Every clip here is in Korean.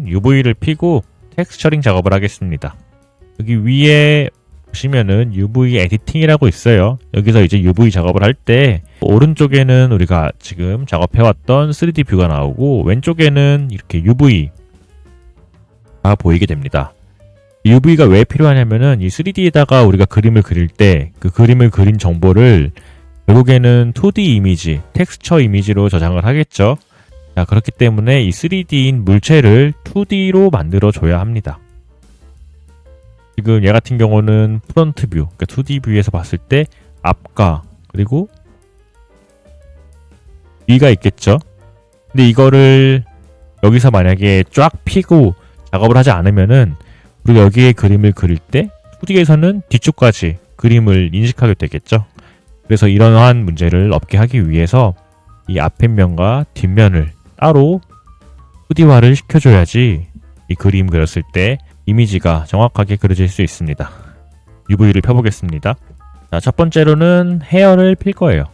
UV를 피고 텍스처링 작업을 하겠습니다. 여기 위에 보시면은 UV 에디팅이라고 있어요. 여기서 이제 UV 작업을 할 때 오른쪽에는 우리가 지금 작업해왔던 3D 뷰가 나오고 왼쪽에는 이렇게 UV가 보이게 됩니다. UV가 왜 필요하냐면은 이 3D에다가 우리가 그림을 그릴 때 그 그림을 그린 정보를 결국에는 2D 이미지, 텍스처 이미지로 저장을 하겠죠. 자, 그렇기 때문에 이 3D인 물체를 2D로 만들어 줘야 합니다. 지금 얘 같은 경우는 프론트 뷰, 그러니까 2D 뷰에서 봤을 때 앞과 그리고 위가 있겠죠. 근데 이거를 여기서 만약에 쫙 피고 작업을 하지 않으면은 우리가 여기에 그림을 그릴 때 2D에서는 뒤쪽까지 그림을 인식하게 되겠죠. 그래서 이러한 문제를 없게 하기 위해서 이 앞면과 뒷면을 따로 2D화를 시켜줘야지 이 그림 그렸을 때 이미지가 정확하게 그려질 수 있습니다. UV를 펴보겠습니다. 자, 첫 번째로는 헤어를 필 거예요.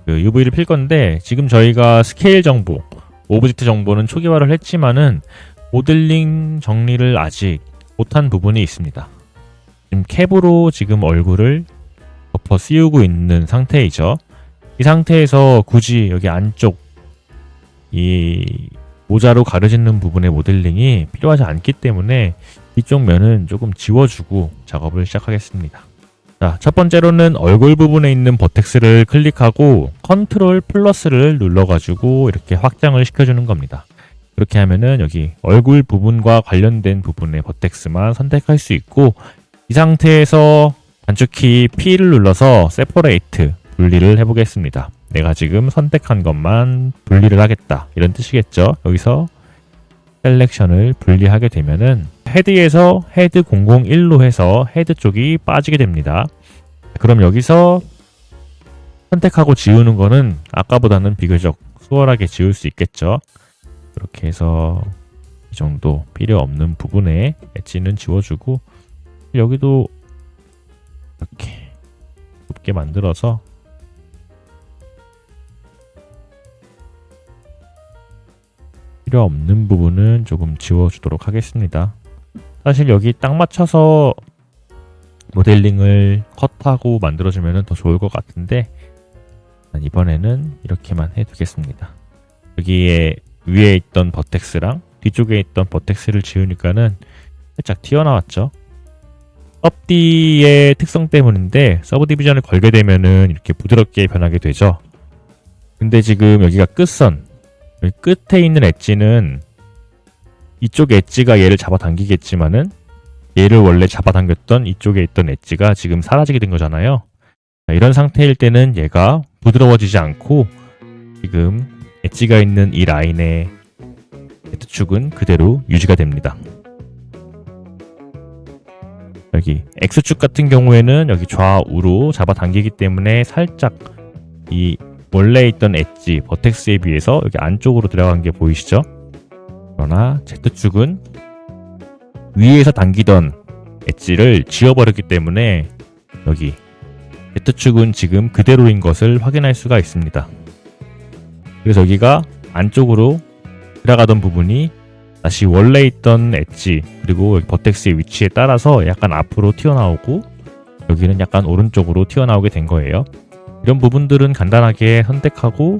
UV를 필 건데 지금 저희가 스케일 정보, 오브젝트 정보는 초기화를 했지만은 모델링 정리를 아직 못한 부분이 있습니다. 지금 캡으로 지금 얼굴을 덮어 씌우고 있는 상태이죠. 이 상태에서 굳이 여기 안쪽 이 모자로 가려지는 부분의 모델링이 필요하지 않기 때문에 이쪽 면은 조금 지워주고 작업을 시작하겠습니다. 자, 첫 번째로는 얼굴 부분에 있는 버텍스를 클릭하고 컨트롤 플러스를 눌러가지고 이렇게 확장을 시켜주는 겁니다. 그렇게 하면은 여기 얼굴 부분과 관련된 부분의 버텍스만 선택할 수 있고 이 상태에서 단축키 P를 눌러서 세퍼레이트 분리를 해보겠습니다. 내가 지금 선택한 것만 분리를 하겠다 이런 뜻이겠죠. 여기서 셀렉션을 분리하게 되면은 헤드에서 헤드 001로 해서 헤드 쪽이 빠지게 됩니다. 그럼 여기서 선택하고 지우는 거는 아까보다는 비교적 수월하게 지울 수 있겠죠. 그렇게 해서 이 정도 필요 없는 부분에 엣지는 지워주고 여기도 이렇게 좁게 만들어서 필요 없는 부분은 조금 지워주도록 하겠습니다. 사실 여기 딱 맞춰서 모델링을 컷하고 만들어주면 더 좋을 것 같은데 이번에는 이렇게만 해두겠습니다. 여기에 위에 있던 버텍스랑 뒤쪽에 있던 버텍스를 지우니까는 살짝 튀어나왔죠. 서브디의 특성 때문인데 서브 디비전을 걸게 되면은 이렇게 부드럽게 변하게 되죠. 근데 지금 여기가 끝선, 여기 끝에 있는 엣지는 이쪽 엣지가 얘를 잡아당기겠지만은 얘를 원래 잡아당겼던 이쪽에 있던 엣지가 지금 사라지게 된 거잖아요. 자, 이런 상태일 때는 얘가 부드러워지지 않고 지금 엣지가 있는 이 라인의 Z축은 그대로 유지가 됩니다. 여기 X축 같은 경우에는 여기 좌우로 잡아당기기 때문에 살짝 이 원래 있던 엣지, 버텍스에 비해서 여기 안쪽으로 들어간 게 보이시죠? 그러나 Z축은 위에서 당기던 엣지를 지워버렸기 때문에 여기 Z축은 지금 그대로인 것을 확인할 수가 있습니다. 그래서 여기가 안쪽으로 들어가던 부분이 다시 원래 있던 엣지 그리고 여기 버텍스의 위치에 따라서 약간 앞으로 튀어나오고 여기는 약간 오른쪽으로 튀어나오게 된 거예요. 이런 부분들은 간단하게 선택하고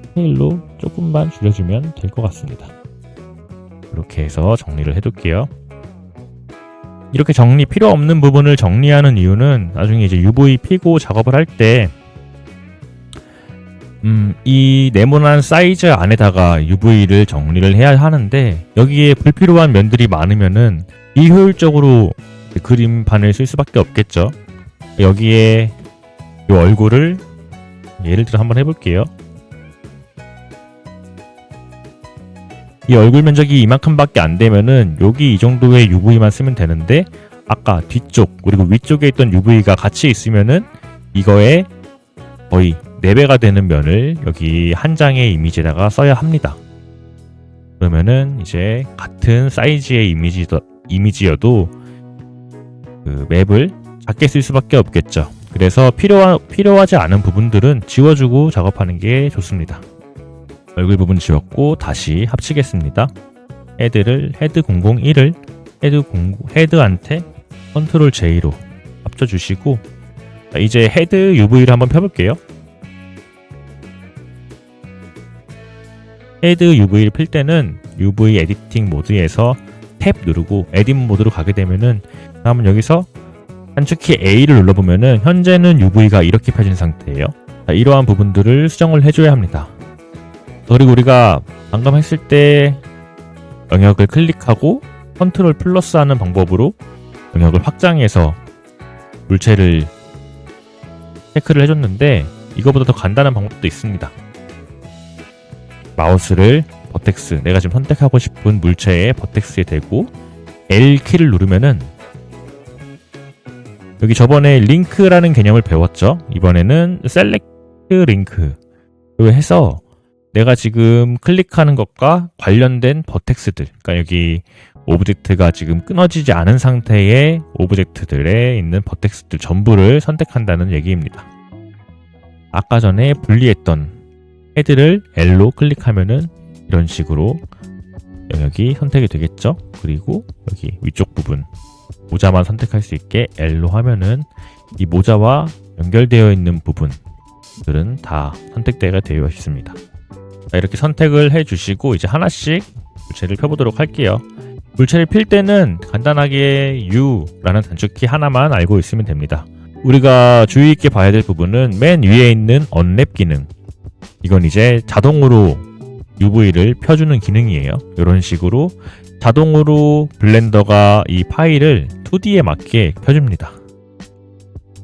스케일로 조금만 줄여주면 될 것 같습니다. 이렇게 해서 정리를 해둘게요. 이렇게 정리 필요 없는 부분을 정리하는 이유는 나중에 이제 UV 피고 작업을 할 때 이 네모난 사이즈 안에다가 UV를 정리를 해야 하는데 여기에 불필요한 면들이 많으면은 비효율적으로 그림판을 쓸 수밖에 없겠죠. 여기에 이 얼굴을 예를 들어 한번 해볼게요. 이 얼굴 면적이 이만큼밖에 안 되면은 여기 이 정도의 UV만 쓰면 되는데 아까 뒤쪽 그리고 위쪽에 있던 UV가 같이 있으면은 이거에 거의 4배가 되는 면을 여기 한 장의 이미지에다가 써야 합니다. 그러면은 이제 같은 사이즈의 이미지여도 그 맵을 작게 쓸 수밖에 없겠죠. 그래서 필요하지 않은 부분들은 지워주고 작업하는 게 좋습니다. 얼굴 부분 지웠고 다시 합치겠습니다. 헤드를 헤드 001을 헤드한테 컨트롤 J로 합쳐주시고 이제 헤드 UV를 한번 펴볼게요. 헤드 UV를 필 때는 UV 에디팅 모드에서 탭 누르고 에딧 모드로 가게 되면은 다음은 여기서 단축키 A를 눌러보면은 현재는 UV가 이렇게 펴진 상태예요. 이러한 부분들을 수정을 해줘야 합니다. 그리고 우리가 방금 했을 때 영역을 클릭하고 컨트롤 플러스 하는 방법으로 영역을 확장해서 물체를 체크를 해줬는데 이거보다 더 간단한 방법도 있습니다. 마우스를 버텍스, 내가 지금 선택하고 싶은 물체의 버텍스에 대고 L키를 누르면은 여기 저번에 링크라는 개념을 배웠죠. 이번에는 셀렉트 링크 해서 내가 지금 클릭하는 것과 관련된 버텍스들, 그러니까 여기 오브젝트가 지금 끊어지지 않은 상태의 오브젝트들에 있는 버텍스들 전부를 선택한다는 얘기입니다. 아까 전에 분리했던 헤드를 L로 클릭하면은 이런 식으로 영역이 선택이 되겠죠. 그리고 여기 위쪽 부분 모자만 선택할 수 있게 L로 하면은 이 모자와 연결되어 있는 부분들은 다 선택되어 되어 있습니다. 자, 이렇게 선택을 해주시고 이제 하나씩 물체를 펴보도록 할게요. 물체를 필 때는 간단하게 U라는 단축키 하나만 알고 있으면 됩니다. 우리가 주의 있게 봐야 될 부분은 맨 위에 있는 언랩 기능. 이건 이제 자동으로 UV를 펴주는 기능이에요. 이런 식으로 자동으로 블렌더가 이 파일을 2D에 맞게 펴줍니다.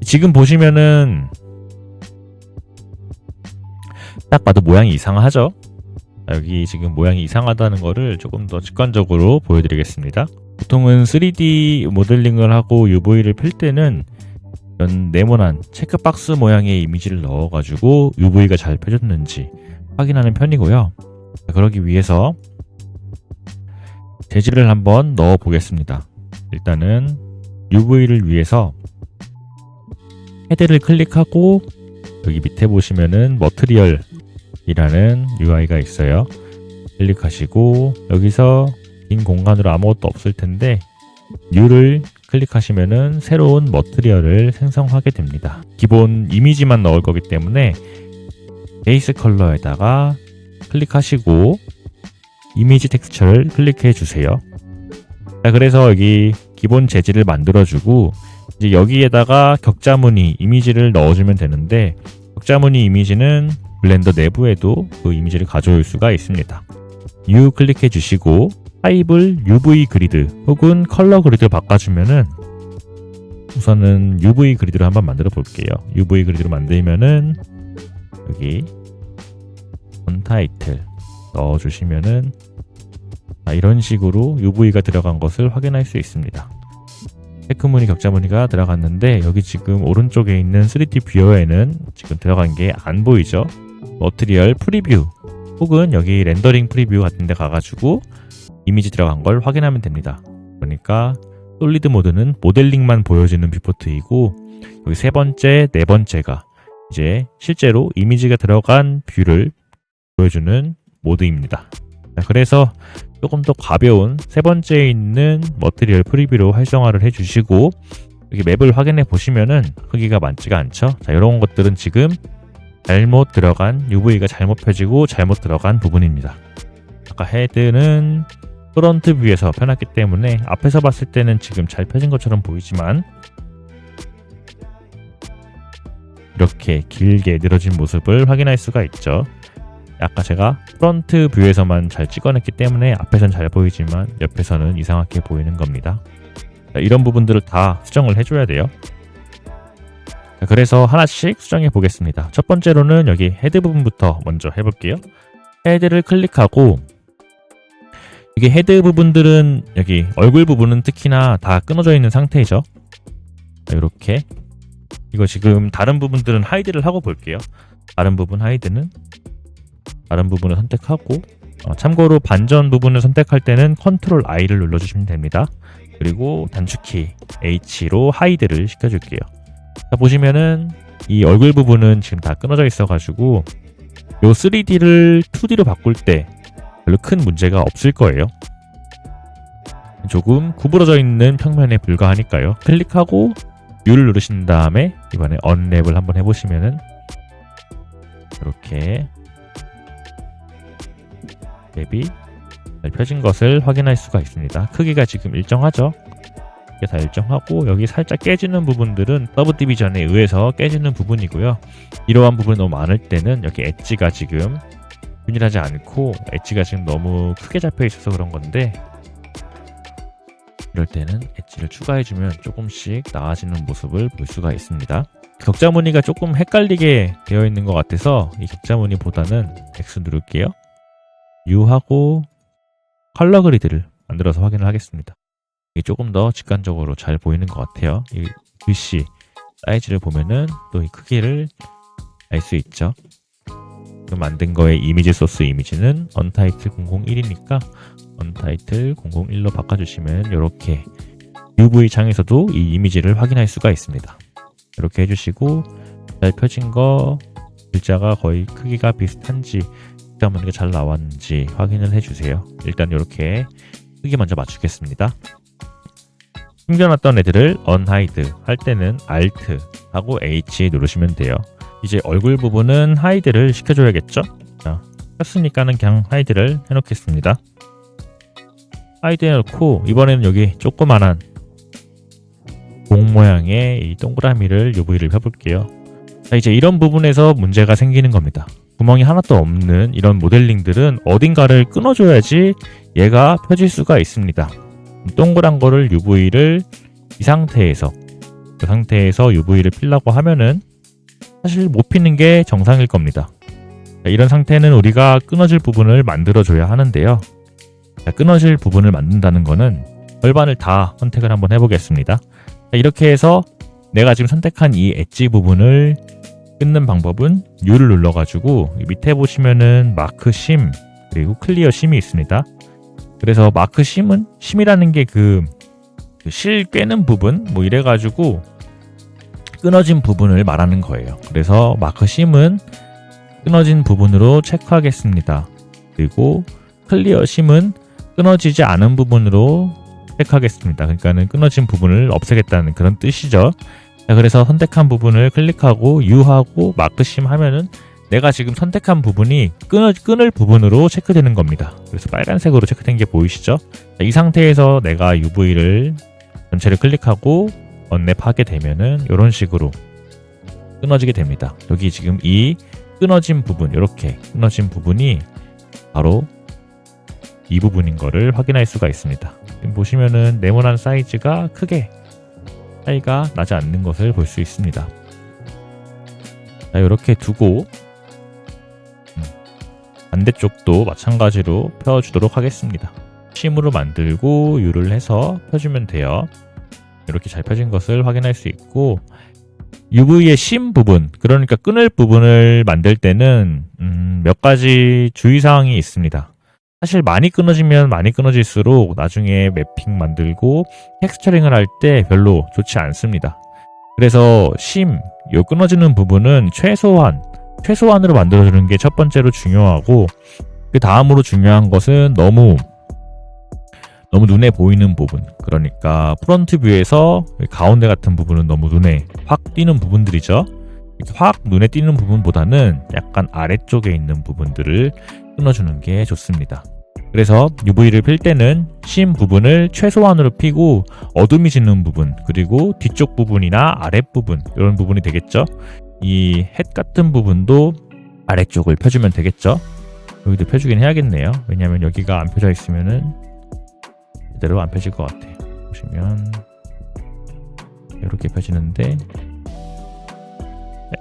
지금 보시면은 딱 봐도 모양이 이상하죠? 여기 지금 모양이 이상하다는 거를 조금 더 직관적으로 보여드리겠습니다. 보통은 3D 모델링을 하고 UV를 필 때는 이런 네모난 체크박스 모양의 이미지를 넣어가지고 UV가 잘 펴졌는지 확인하는 편이고요. 그러기 위해서 재질을 한번 넣어 보겠습니다. 일단은 UV를 위해서 헤드를 클릭하고 여기 밑에 보시면은 머티리얼이라는 UI가 있어요. 클릭하시고 여기서 빈 공간으로 아무것도 없을 텐데 New를 클릭하시면은 새로운 머티리얼을 생성하게 됩니다. 기본 이미지만 넣을 거기 때문에 베이스 컬러에다가 클릭하시고 이미지 텍스처를 클릭해 주세요. 자, 그래서 여기 기본 재질을 만들어주고 이제 여기에다가 격자무늬 이미지를 넣어주면 되는데 격자무늬 이미지는 블렌더 내부에도 그 이미지를 가져올 수가 있습니다. U 클릭해 주시고 타입을 UV 그리드 혹은 컬러 그리드 바꿔주면은 우선은 UV 그리드로 한번 만들어 볼게요. UV 그리드로 만들면은 여기 타이틀 넣어주시면은 이런 식으로 UV가 들어간 것을 확인할 수 있습니다. 체크무늬, 격자무늬가 들어갔는데 여기 지금 오른쪽에 있는 3D 뷰어에는 지금 들어간 게 안 보이죠? 머티리얼 프리뷰 혹은 여기 렌더링 프리뷰 같은 데 가가지고 이미지 들어간 걸 확인하면 됩니다. 그러니까 솔리드 모드는 모델링만 보여주는 뷰포트이고 여기 세 번째, 네 번째가 이제 실제로 이미지가 들어간 뷰를 보여주는 모드입니다. 그래서 조금 더 가벼운 세 번째에 있는 머티리얼 프리뷰로 활성화를 해주시고 여기 맵을 확인해 보시면은 크기가 많지가 않죠. 자, 이런 것들은 지금 잘못 들어간 UV가 잘못 펴지고 잘못 들어간 부분입니다. 아까 헤드는 프론트 뷰에서 펴놨기 때문에 앞에서 봤을 때는 지금 잘 펴진 것처럼 보이지만 이렇게 길게 늘어진 모습을 확인할 수가 있죠. 아까 제가 프론트 뷰에서만 잘 찍어냈기 때문에 앞에선 잘 보이지만 옆에서는 이상하게 보이는 겁니다. 자, 이런 부분들을 다 수정을 해줘야 돼요. 자, 그래서 하나씩 수정해 보겠습니다. 첫 번째로는 여기 헤드 부분부터 먼저 해볼게요. 헤드를 클릭하고 여기 헤드 부분들은 여기 얼굴 부분은 특히나 다 끊어져 있는 상태이죠. 자, 이렇게 이거 지금 다른 부분들은 하이드를 하고 볼게요. 다른 부분 하이드는 다른 부분을 선택하고 참고로 반전 부분을 선택할 때는 컨트롤 I를 눌러주시면 됩니다. 그리고 단축키 H로 하이드를 시켜줄게요. 자, 보시면은 이 얼굴 부분은 지금 다 끊어져 있어가지고 요 3D를 2D로 바꿀 때 별로 큰 문제가 없을 거예요. 조금 구부러져 있는 평면에 불과하니까요. 클릭하고 U를 누르신 다음에 이번에 언랩을 한번 해보시면은 이렇게 랩이 잘 펴진 것을 확인할 수가 있습니다. 크기가 지금 일정하죠? 이게 다 일정하고 여기 살짝 깨지는 부분들은 서브 디비전에 의해서 깨지는 부분이고요. 이러한 부분이 너무 많을 때는 여기 엣지가 지금 균일하지 않고 엣지가 지금 너무 크게 잡혀 있어서 그런 건데, 이럴 때는 엣지를 추가해주면 조금씩 나아지는 모습을 볼 수가 있습니다. 격자 무늬가 조금 헷갈리게 되어 있는 것 같아서 이 격자 무늬보다는 X 누를게요. U하고 컬러 그리드를 만들어서 확인을 하겠습니다. 이게 조금 더 직관적으로 잘 보이는 것 같아요. 이 글씨 사이즈를 보면은 또 이 크기를 알 수 있죠. 만든 거의 이미지 소스 이미지는 언타이틀 001이니까 언타이틀 001로 바꿔주시면 이렇게 UV 창에서도 이 이미지를 확인할 수가 있습니다. 이렇게 해주시고 잘 펴진 거, 글자가 거의 크기가 비슷한지, 글자 무늬가 잘 나왔는지 확인을 해주세요. 일단 이렇게 크기 먼저 맞추겠습니다. 숨겨놨던 애들을 unhide 할 때는 Alt 하고 H 누르시면 돼요. 이제 얼굴 부분은 하이드를 시켜줘야겠죠? 자, 켰으니까는 그냥 하이드를 해놓겠습니다. 하이드 해놓고 이번에는 여기 조그만한 공 모양의 이 동그라미를 UV를 펴볼게요. 자, 이제 이런 부분에서 문제가 생기는 겁니다. 구멍이 하나도 없는 이런 모델링들은 어딘가를 끊어줘야지 얘가 펴질 수가 있습니다. 동그란 거를 UV를 이 상태에서, 그 상태에서 UV를 피려고 하면은 사실 못 피는 게 정상일 겁니다. 자, 이런 상태는 우리가 끊어질 부분을 만들어줘야 하는데요. 자, 끊어질 부분을 만든다는 거는 절반을 다 선택을 한번 해보겠습니다. 자, 이렇게 해서 내가 지금 선택한 이 엣지 부분을 끊는 방법은 U를 눌러가지고 밑에 보시면은 마크 심 그리고 클리어 심이 있습니다. 그래서 마크 심이라는 게 그 실 꿰는 부분 뭐 이래가지고 끊어진 부분을 말하는 거예요. 그래서 마크 심은 끊어진 부분으로 체크하겠습니다. 그리고 클리어 심은 끊어지지 않은 부분으로 체크하겠습니다. 그러니까는 끊어진 부분을 없애겠다는 그런 뜻이죠. 자, 그래서 선택한 부분을 클릭하고 U하고 마크 심 하면은 내가 지금 선택한 부분이 끊을 부분으로 체크되는 겁니다. 그래서 빨간색으로 체크된 게 보이시죠? 자, 이 상태에서 내가 UV를 전체를 클릭하고 언랩하게 되면은 이런 식으로 끊어지게 됩니다. 여기 지금 이 끊어진 부분, 이렇게 끊어진 부분이 바로 이 부분인 거를 확인할 수가 있습니다. 지금 보시면은 네모난 사이즈가 크게 차이가 나지 않는 것을 볼 수 있습니다. 자, 이렇게 두고 반대쪽도 마찬가지로 펴주도록 하겠습니다. 심으로 만들고 U를 해서 펴주면 돼요. 이렇게 잘 펴진 것을 확인할 수 있고, UV의 심 부분, 그러니까 끊을 부분을 만들 때는 몇 가지 주의사항이 있습니다. 사실 많이 끊어지면 많이 끊어질수록 나중에 매핑 만들고 텍스처링을 할 때 별로 좋지 않습니다. 그래서 요 끊어지는 부분은 최소한으로 만들어주는 게 첫 번째로 중요하고, 그 다음으로 중요한 것은 너무 눈에 보이는 부분, 그러니까 프론트 뷰에서 가운데 같은 부분은 너무 눈에 확 띄는 부분들이죠. 확 눈에 띄는 부분보다는 약간 아래쪽에 있는 부분들을 끊어주는 게 좋습니다. 그래서 UV를 필 때는 심 부분을 최소한으로 피고 어둠이 지는 부분, 그리고 뒤쪽 부분이나 아랫부분, 이런 부분이 되겠죠. 이 햇 같은 부분도 아래쪽을 펴주면 되겠죠. 여기도 펴주긴 해야겠네요. 왜냐하면 여기가 안 펴져 있으면은 제대로 안 펴질 것 같아요. 보시면 이렇게 펴지는데,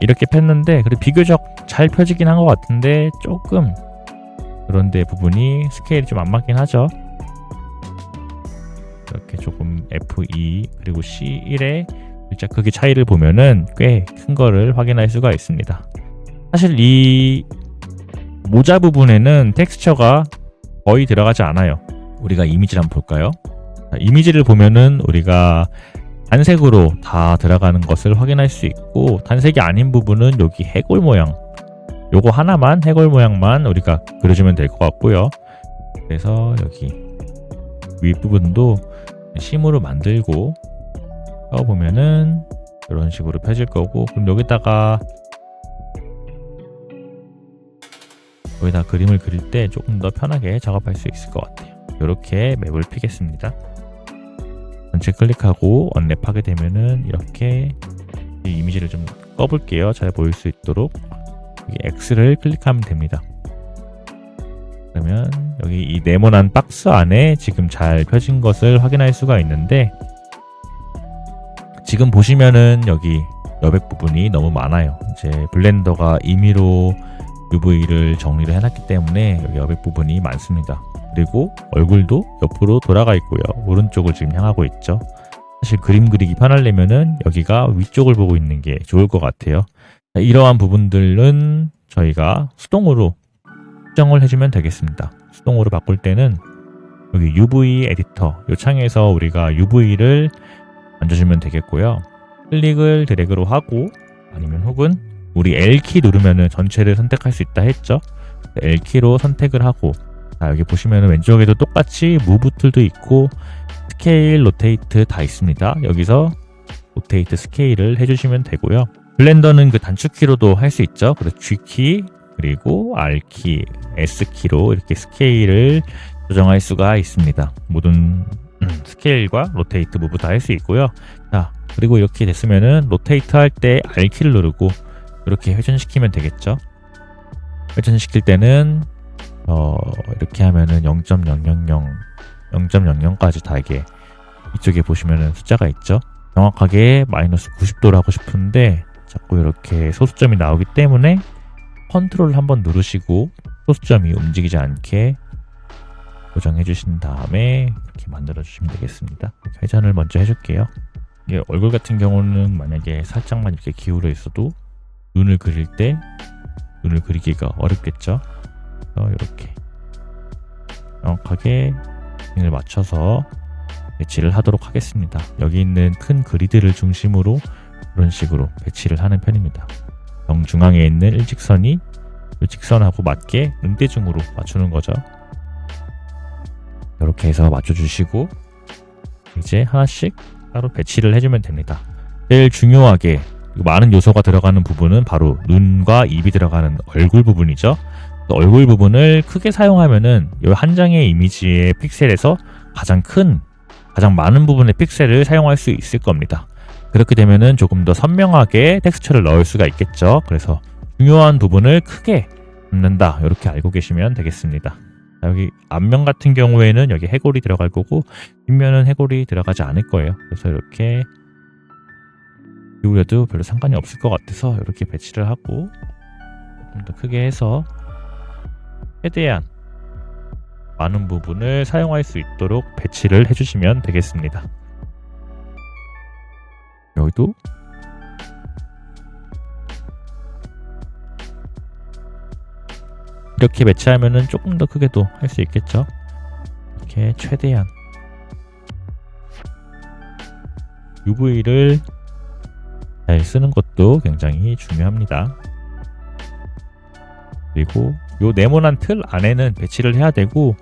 이렇게 폈는데 그래도 비교적 잘 펴지긴 한 것 같은데 조금 그런데 부분이 스케일이 좀 안 맞긴 하죠. 이렇게 조금 F2 그리고 C1의 글자 크기 차이를 보면은 꽤 큰 거를 확인할 수가 있습니다. 사실 이 모자 부분에는 텍스처가 거의 들어가지 않아요. 우리가 이미지를 한번 볼까요? 자, 이미지를 보면은 우리가 단색으로 다 들어가는 것을 확인할 수 있고, 단색이 아닌 부분은 여기 해골 모양, 요거 하나만 해골 모양만 우리가 그려주면 될 것 같고요. 그래서 여기 윗부분도 심으로 만들고 보면은 이런 식으로 펴질 거고, 그럼 여기다 그림을 그릴 때 조금 더 편하게 작업할 수 있을 것 같아요. 이렇게 맵을 피겠습니다. 전체 클릭하고 언랩하게 되면은 이렇게 이 이미지를 좀 꺼볼게요. 잘 보일 수 있도록 여기 X를 클릭하면 됩니다. 그러면 여기 이 네모난 박스 안에 지금 잘 펴진 것을 확인할 수가 있는데, 지금 보시면은 여기 여백 부분이 너무 많아요. 이제 블렌더가 임의로 UV를 정리를 해놨기 때문에 여기 여백 부분이 많습니다. 그리고 얼굴도 옆으로 돌아가 있고요. 오른쪽을 지금 향하고 있죠. 사실 그림 그리기 편하려면은 여기가 위쪽을 보고 있는 게 좋을 것 같아요. 이러한 부분들은 저희가 수동으로 수정을 해주면 되겠습니다. 수동으로 바꿀 때는 여기 UV 에디터 이 창에서 우리가 UV를 만져주면 되겠고요. 클릭을 드래그로 하고, 아니면 혹은 우리 L키 누르면은 전체를 선택할 수 있다 했죠. L키로 선택을 하고, 자, 여기 보시면은 왼쪽에도 똑같이 무브 툴도 있고 스케일, 로테이트 다 있습니다. 여기서 로테이트 스케일을 해주시면 되고요. 블렌더는 그 단축키로도 할 수 있죠. 그래서 G키, 그리고 R키, S키로 이렇게 스케일을 조정할 수가 있습니다. 모든 스케일과 로테이트, 무브 다 할 수 있고요. 자, 그리고 이렇게 됐으면은 로테이트 할 때 R키를 누르고 이렇게 회전시키면 되겠죠. 회전시킬 때는 이렇게 하면은 0.000까지 다 이게 이쪽에 보시면은 숫자가 있죠. 정확하게 마이너스 90도를 하고 싶은데 자꾸 이렇게 소수점이 나오기 때문에 컨트롤 한번 누르시고 소수점이 움직이지 않게 고정해 주신 다음에 이렇게 만들어 주시면 되겠습니다. 회전을 먼저 해줄게요. 이게 얼굴 같은 경우는 만약에 살짝만 이렇게 기울어 있어도 눈을 그릴 때 눈을 그리기가 어렵겠죠. 그래서 이렇게 정확하게 을 맞춰서 배치를 하도록 하겠습니다. 여기 있는 큰 그리드를 중심으로 이런 식으로 배치를 하는 편입니다. 정중앙에 있는 일직선이 이 직선하고 맞게 눈대중으로 맞추는 거죠. 이렇게 해서 맞춰주시고 이제 하나씩 따로 배치를 해주면 됩니다. 제일 중요하게 많은 요소가 들어가는 부분은 바로 눈과 입이 들어가는 얼굴 부분이죠. 얼굴 부분을 크게 사용하면은 이 한 장의 이미지의 픽셀에서 가장 많은 부분의 픽셀을 사용할 수 있을 겁니다. 그렇게 되면은 조금 더 선명하게 텍스처를 넣을 수가 있겠죠. 그래서 중요한 부분을 크게 넣는다, 이렇게 알고 계시면 되겠습니다. 여기 앞면 같은 경우에는 여기 해골이 들어갈 거고 뒷면은 해골이 들어가지 않을 거예요. 그래서 이렇게 기울여도 별로 상관이 없을 것 같아서 이렇게 배치를 하고 조금 더 크게 해서 최대한 많은 부분을 사용할 수 있도록 배치를 해주시면 되겠습니다. 여기도 이렇게 배치하면은 조금 더 크게도 할 수 있겠죠. 이렇게 최대한 UV를 잘 쓰는 것도 굉장히 중요합니다. 그리고 요 네모난 틀 안에는 배치를 해야 되고,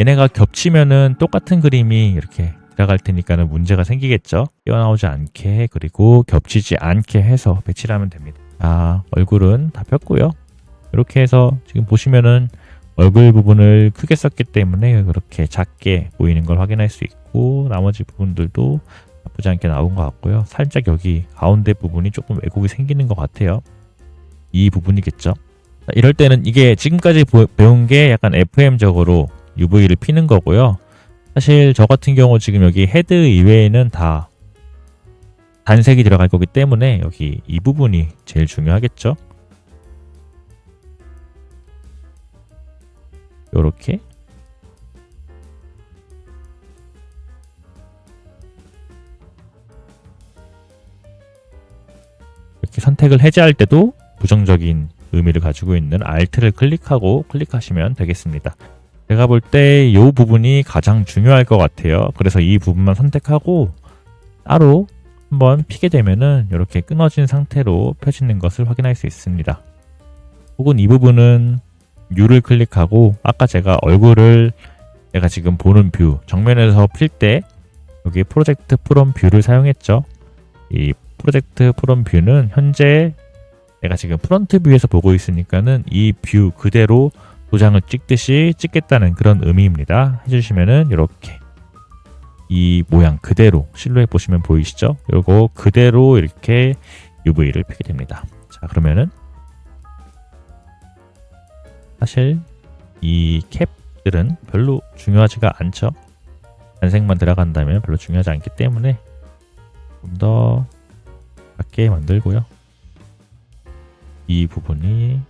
얘네가 겹치면은 똑같은 그림이 이렇게 들어갈 테니까는 문제가 생기겠죠. 튀어나오지 않게, 그리고 겹치지 않게 해서 배치를 하면 됩니다. 자, 얼굴은 다 폈고요. 이렇게 해서 지금 보시면은 얼굴 부분을 크게 썼기 때문에 그렇게 작게 보이는 걸 확인할 수 있고, 나머지 부분들도 나쁘지 않게 나온 것 같고요. 살짝 여기 가운데 부분이 조금 왜곡이 생기는 것 같아요. 이 부분이겠죠. 이럴 때는 이게 지금까지 배운 게 약간 FM적으로 UV를 피는 거고요. 사실 저 같은 경우 지금 여기 헤드 이외에는 다 단색이 들어갈 거기 때문에 여기 이 부분이 제일 중요하겠죠. 요렇게 이렇게 선택을 해제할 때도 부정적인 의미를 가지고 있는 Alt를 클릭하시면 되겠습니다. 제가 볼 때 이 부분이 가장 중요할 것 같아요. 그래서 이 부분만 선택하고 따로 한번 피게 되면은 이렇게 끊어진 상태로 펴지는 것을 확인할 수 있습니다. 혹은 이 부분은 U를 클릭하고 아까 제가 얼굴을 내가 지금 보는 뷰 정면에서 필 때 여기 프로젝트 프롬 뷰를 사용했죠. 이 프로젝트 프롬 뷰는 현재 내가 지금 프론트 뷰에서 보고 있으니까는 이 뷰 그대로 도장을 찍듯이 찍겠다는 그런 의미입니다. 해주시면은 이렇게 이 모양 그대로 실루엣 보시면 보이시죠? 요거 그대로 이렇게 UV를 피게 됩니다. 자, 그러면은 사실 이 캡들은 별로 중요하지가 않죠. 단색만 들어간다면 별로 중요하지 않기 때문에 좀 더 작게 만들고요. 이 부분이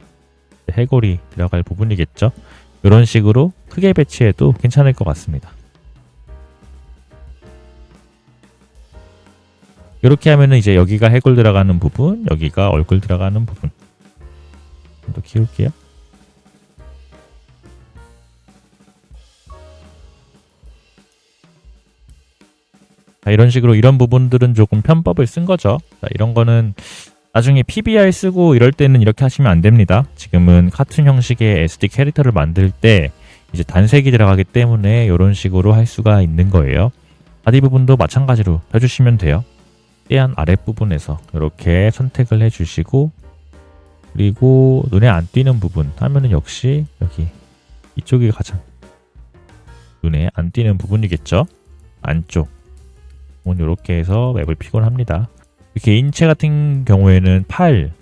해골이 들어갈 부분이겠죠. 이런 식으로 크게 배치해도 괜찮을 것 같습니다. 이렇게 하면은 이제 여기가 해골 들어가는 부분, 여기가 얼굴 들어가는 부분. 좀 더 키울게요. 자, 이런 식으로 이런 부분들은 조금 편법을 쓴 거죠. 자, 이런 거는 나중에 PBR 쓰고 이럴 때는 이렇게 하시면 안 됩니다. 지금은 카툰 형식의 SD 캐릭터를 만들 때 이제 단색이 들어가기 때문에 이런 식으로 할 수가 있는 거예요. 바디 부분도 마찬가지로 펴주시면 돼요. 떼한 아랫부분에서 이렇게 선택을 해주시고, 그리고 눈에 안 띄는 부분 하면은 역시 여기 이쪽이 가장 눈에 안 띄는 부분이겠죠. 안쪽 이렇게 해서 맵을 피곤 합니다. 이렇게 인체 같은 경우에는 팔,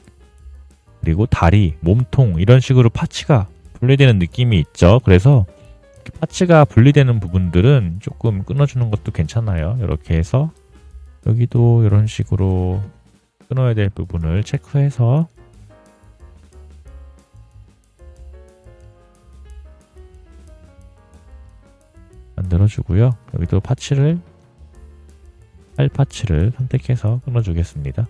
그리고 다리, 몸통 이런 식으로 파츠가 분리되는 느낌이 있죠. 그래서 파츠가 분리되는 부분들은 조금 끊어주는 것도 괜찮아요. 이렇게 해서 여기도 이런 식으로 끊어야 될 부분을 체크해서 만들어주고요. 여기도 파츠를 팔 파츠를 선택해서 끊어주겠습니다.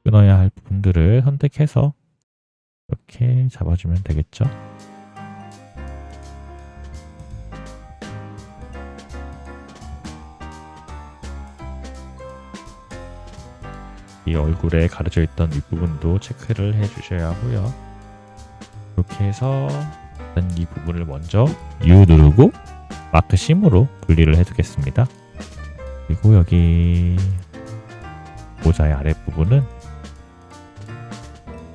끊어야 할 부분들을 선택해서 이렇게 잡아주면 되겠죠. 이 얼굴에 가려져 있던 윗부분도 체크를 해 주셔야 하고요. 이렇게 해서 일단 이 부분을 먼저 U 누르고 마크 C으로 분리를 해 두겠습니다. 그리고 여기 모자의 아랫부분은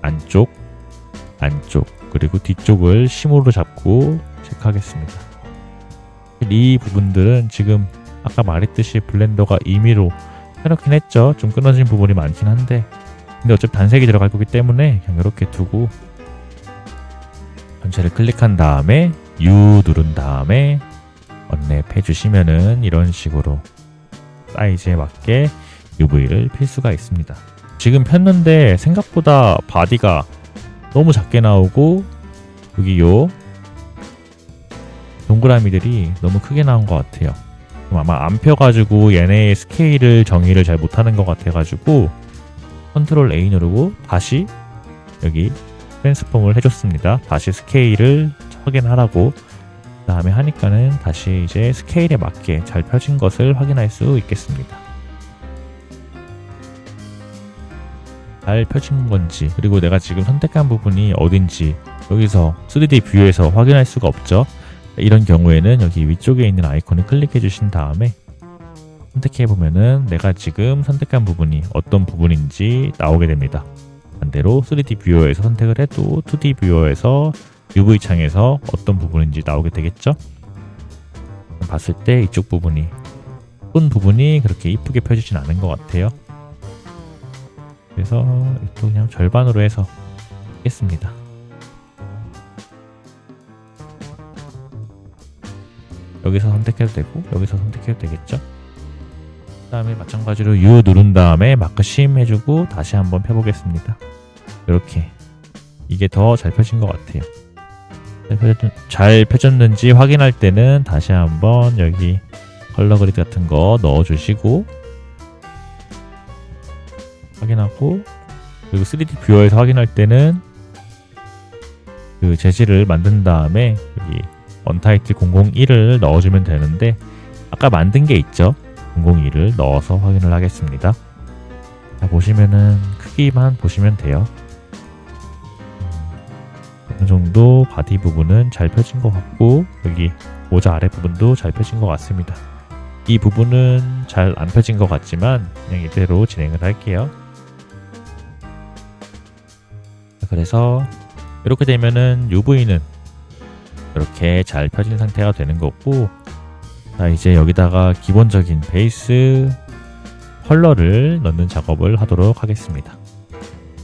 안쪽, 그리고 뒤쪽을 심으로 잡고 체크하겠습니다. 이 부분들은 지금 아까 말했듯이 블렌더가 임의로 해놓긴 했죠. 좀 끊어진 부분이 많긴 한데, 근데 어차피 단색이 들어갈 거기 때문에 그냥 이렇게 두고 전체를 클릭한 다음에 U 누른 다음에 언랩 해주시면은 이런 식으로 사이즈에 맞게 UV를 필 수가 있습니다. 지금 폈는데 생각보다 바디가 너무 작게 나오고 여기 요 동그라미들이 너무 크게 나온 것 같아요. 아마 안 펴가지고 얘네의 스케일을 정의를 잘 못하는 것 같아가지고 컨트롤 A 누르고 다시 여기 트랜스폼을 해줬습니다. 다시 스케일을 확인하라고. 그 다음에 하니까는 다시 이제 스케일에 맞게 잘 펴진 것을 확인할 수 있겠습니다. 잘 펴진 건지, 그리고 내가 지금 선택한 부분이 어딘지 여기서 3D 뷰에서 확인할 수가 없죠. 이런 경우에는 여기 위쪽에 있는 아이콘을 클릭해 주신 다음에 선택해 보면은 내가 지금 선택한 부분이 어떤 부분인지 나오게 됩니다. 반대로 3D 뷰어에서 선택을 해도 2D 뷰어에서 UV 창에서 어떤 부분인지 나오게 되겠죠. 봤을 때 이쪽 부분이 큰 부분이 그렇게 이쁘게 펴지진 않은 것 같아요. 그래서 또 그냥 절반으로 해서 하겠습니다. 여기서 선택해도 되고 여기서 선택해도 되겠죠. 그 다음에 마찬가지로 U 누른 다음에 마크 심 해주고 다시 한번 펴보겠습니다. 이렇게 이게 더 잘 펴진 것 같아요. 잘 펴졌는지 확인할 때는 다시 한번 여기 컬러 그리드 같은 거 넣어주시고 확인하고 그리고 3D 뷰어에서 확인할 때는 그 재질을 만든 다음에 여기 언타이틀 001을 넣어주면 되는데 아까 만든 게 있죠. 001을 넣어서 확인을 하겠습니다. 자, 보시면은 크기만 보시면 돼요. 어느 정도 바디 부분은 잘 펴진 것 같고 여기 모자 아래 부분도 잘 펴진 것 같습니다. 이 부분은 잘 안 펴진 것 같지만 그냥 이대로 진행을 할게요. 자, 그래서 이렇게 되면은 UV는 이렇게 잘 펴진 상태가 되는 거고, 자 이제 여기다가 기본적인 베이스 컬러를 넣는 작업을 하도록 하겠습니다.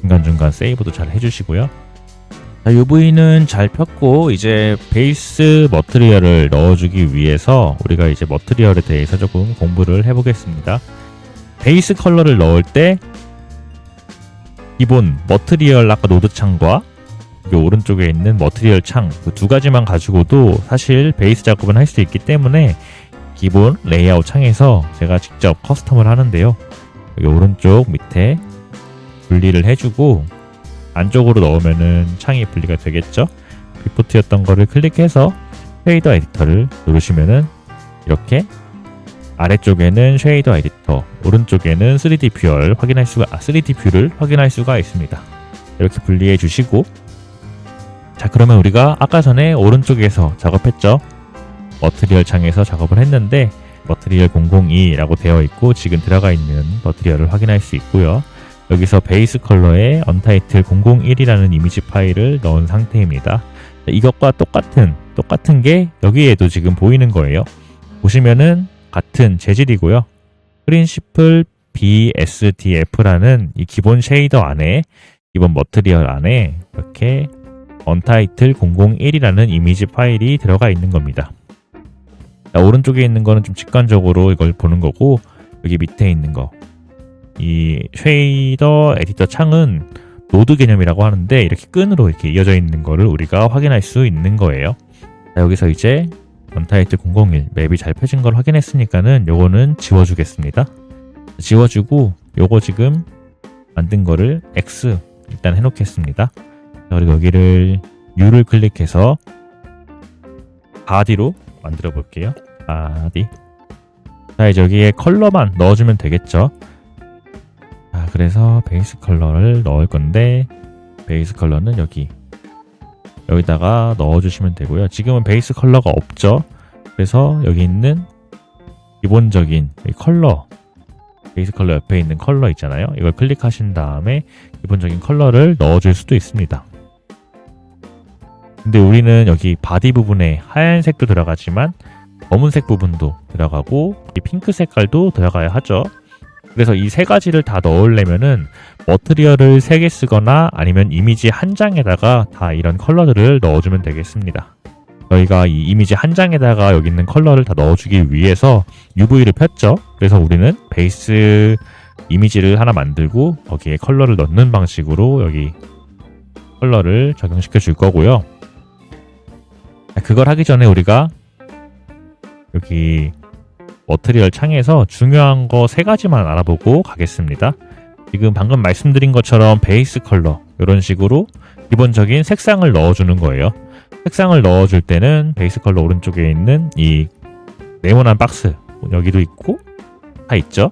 중간중간 세이브도 잘 해주시고요. 자, UV는 잘 폈고 이제 베이스 머티리얼을 넣어주기 위해서 우리가 이제 머티리얼에 대해서 조금 공부를 해보겠습니다. 베이스 컬러를 넣을 때 기본 머티리얼 아까 노드 창과 여기 오른쪽에 있는 머티리얼 창 그 두 가지만 가지고도 사실 베이스 작업은 할 수 있기 때문에 기본 레이아웃 창에서 제가 직접 커스텀을 하는데요. 여기 오른쪽 밑에 분리를 해주고 안쪽으로 넣으면은 창이 분리가 되겠죠. 비포트였던 거를 클릭해서 쉐이더 에디터를 누르시면은 이렇게 아래쪽에는 쉐이더 에디터, 오른쪽에는 3D 뷰를 확인할 수가 있습니다. 이렇게 분리해 주시고, 자 그러면 우리가 아까 전에 오른쪽에서 작업했죠. 머티리얼 창에서 작업을 했는데 머티리얼 002라고 되어 있고 지금 들어가 있는 머티리얼을 확인할 수 있고요. 여기서 베이스 컬러에 언타이틀 001이라는 이미지 파일을 넣은 상태입니다. 이것과 똑같은 게 여기에도 지금 보이는 거예요. 보시면은 같은 재질이고요. 프린시플 BSDF라는 이 기본 쉐이더 안에, 기본 머티리얼 안에 이렇게 언타이틀 001이라는 이미지 파일이 들어가 있는 겁니다. 자, 오른쪽에 있는 거는 좀 직관적으로 이걸 보는 거고, 여기 밑에 있는 거, 이 쉐이더 에디터 창은 노드 개념이라고 하는데 이렇게 끈으로 이렇게 이어져 있는 거를 우리가 확인할 수 있는 거예요. 자, 여기서 이제 언타이틀 001 맵이 잘 펴진 걸 확인했으니까는 요거는 지워주겠습니다. 지워주고 요거 지금 만든 거를 X 일단 해놓겠습니다. 자, 그리고 여기를 U를 클릭해서 바디로 만들어 볼게요. 바디. 자 이제 여기에 컬러만 넣어주면 되겠죠. 자 그래서 베이스 컬러를 넣을 건데 베이스 컬러는 여기다가 넣어주시면 되고요. 지금은 베이스 컬러가 없죠. 그래서 여기 있는 기본적인 컬러, 베이스 컬러 옆에 있는 컬러 있잖아요. 이걸 클릭하신 다음에 기본적인 컬러를 넣어줄 수도 있습니다. 근데 우리는 여기 바디 부분에 하얀색도 들어가지만 검은색 부분도 들어가고 이 핑크 색깔도 들어가야 하죠. 그래서 이 세 가지를 다 넣으려면은 머티리얼을 3개 쓰거나 아니면 이미지 한 장에다가 다 이런 컬러들을 넣어주면 되겠습니다. 저희가 이 이미지 한 장에다가 여기 있는 컬러를 다 넣어주기 위해서 UV를 폈죠. 그래서 우리는 베이스 이미지를 하나 만들고 거기에 컬러를 넣는 방식으로 여기 컬러를 적용시켜 줄 거고요. 그걸 하기 전에 우리가 여기 머티리얼 창에서 중요한 거 3가지만 알아보고 가겠습니다. 지금 방금 말씀드린 것처럼 베이스 컬러 이런 식으로 기본적인 색상을 넣어주는 거예요. 색상을 넣어줄 때는 베이스 컬러 오른쪽에 있는 이 네모난 박스 여기도 있고 다 있죠.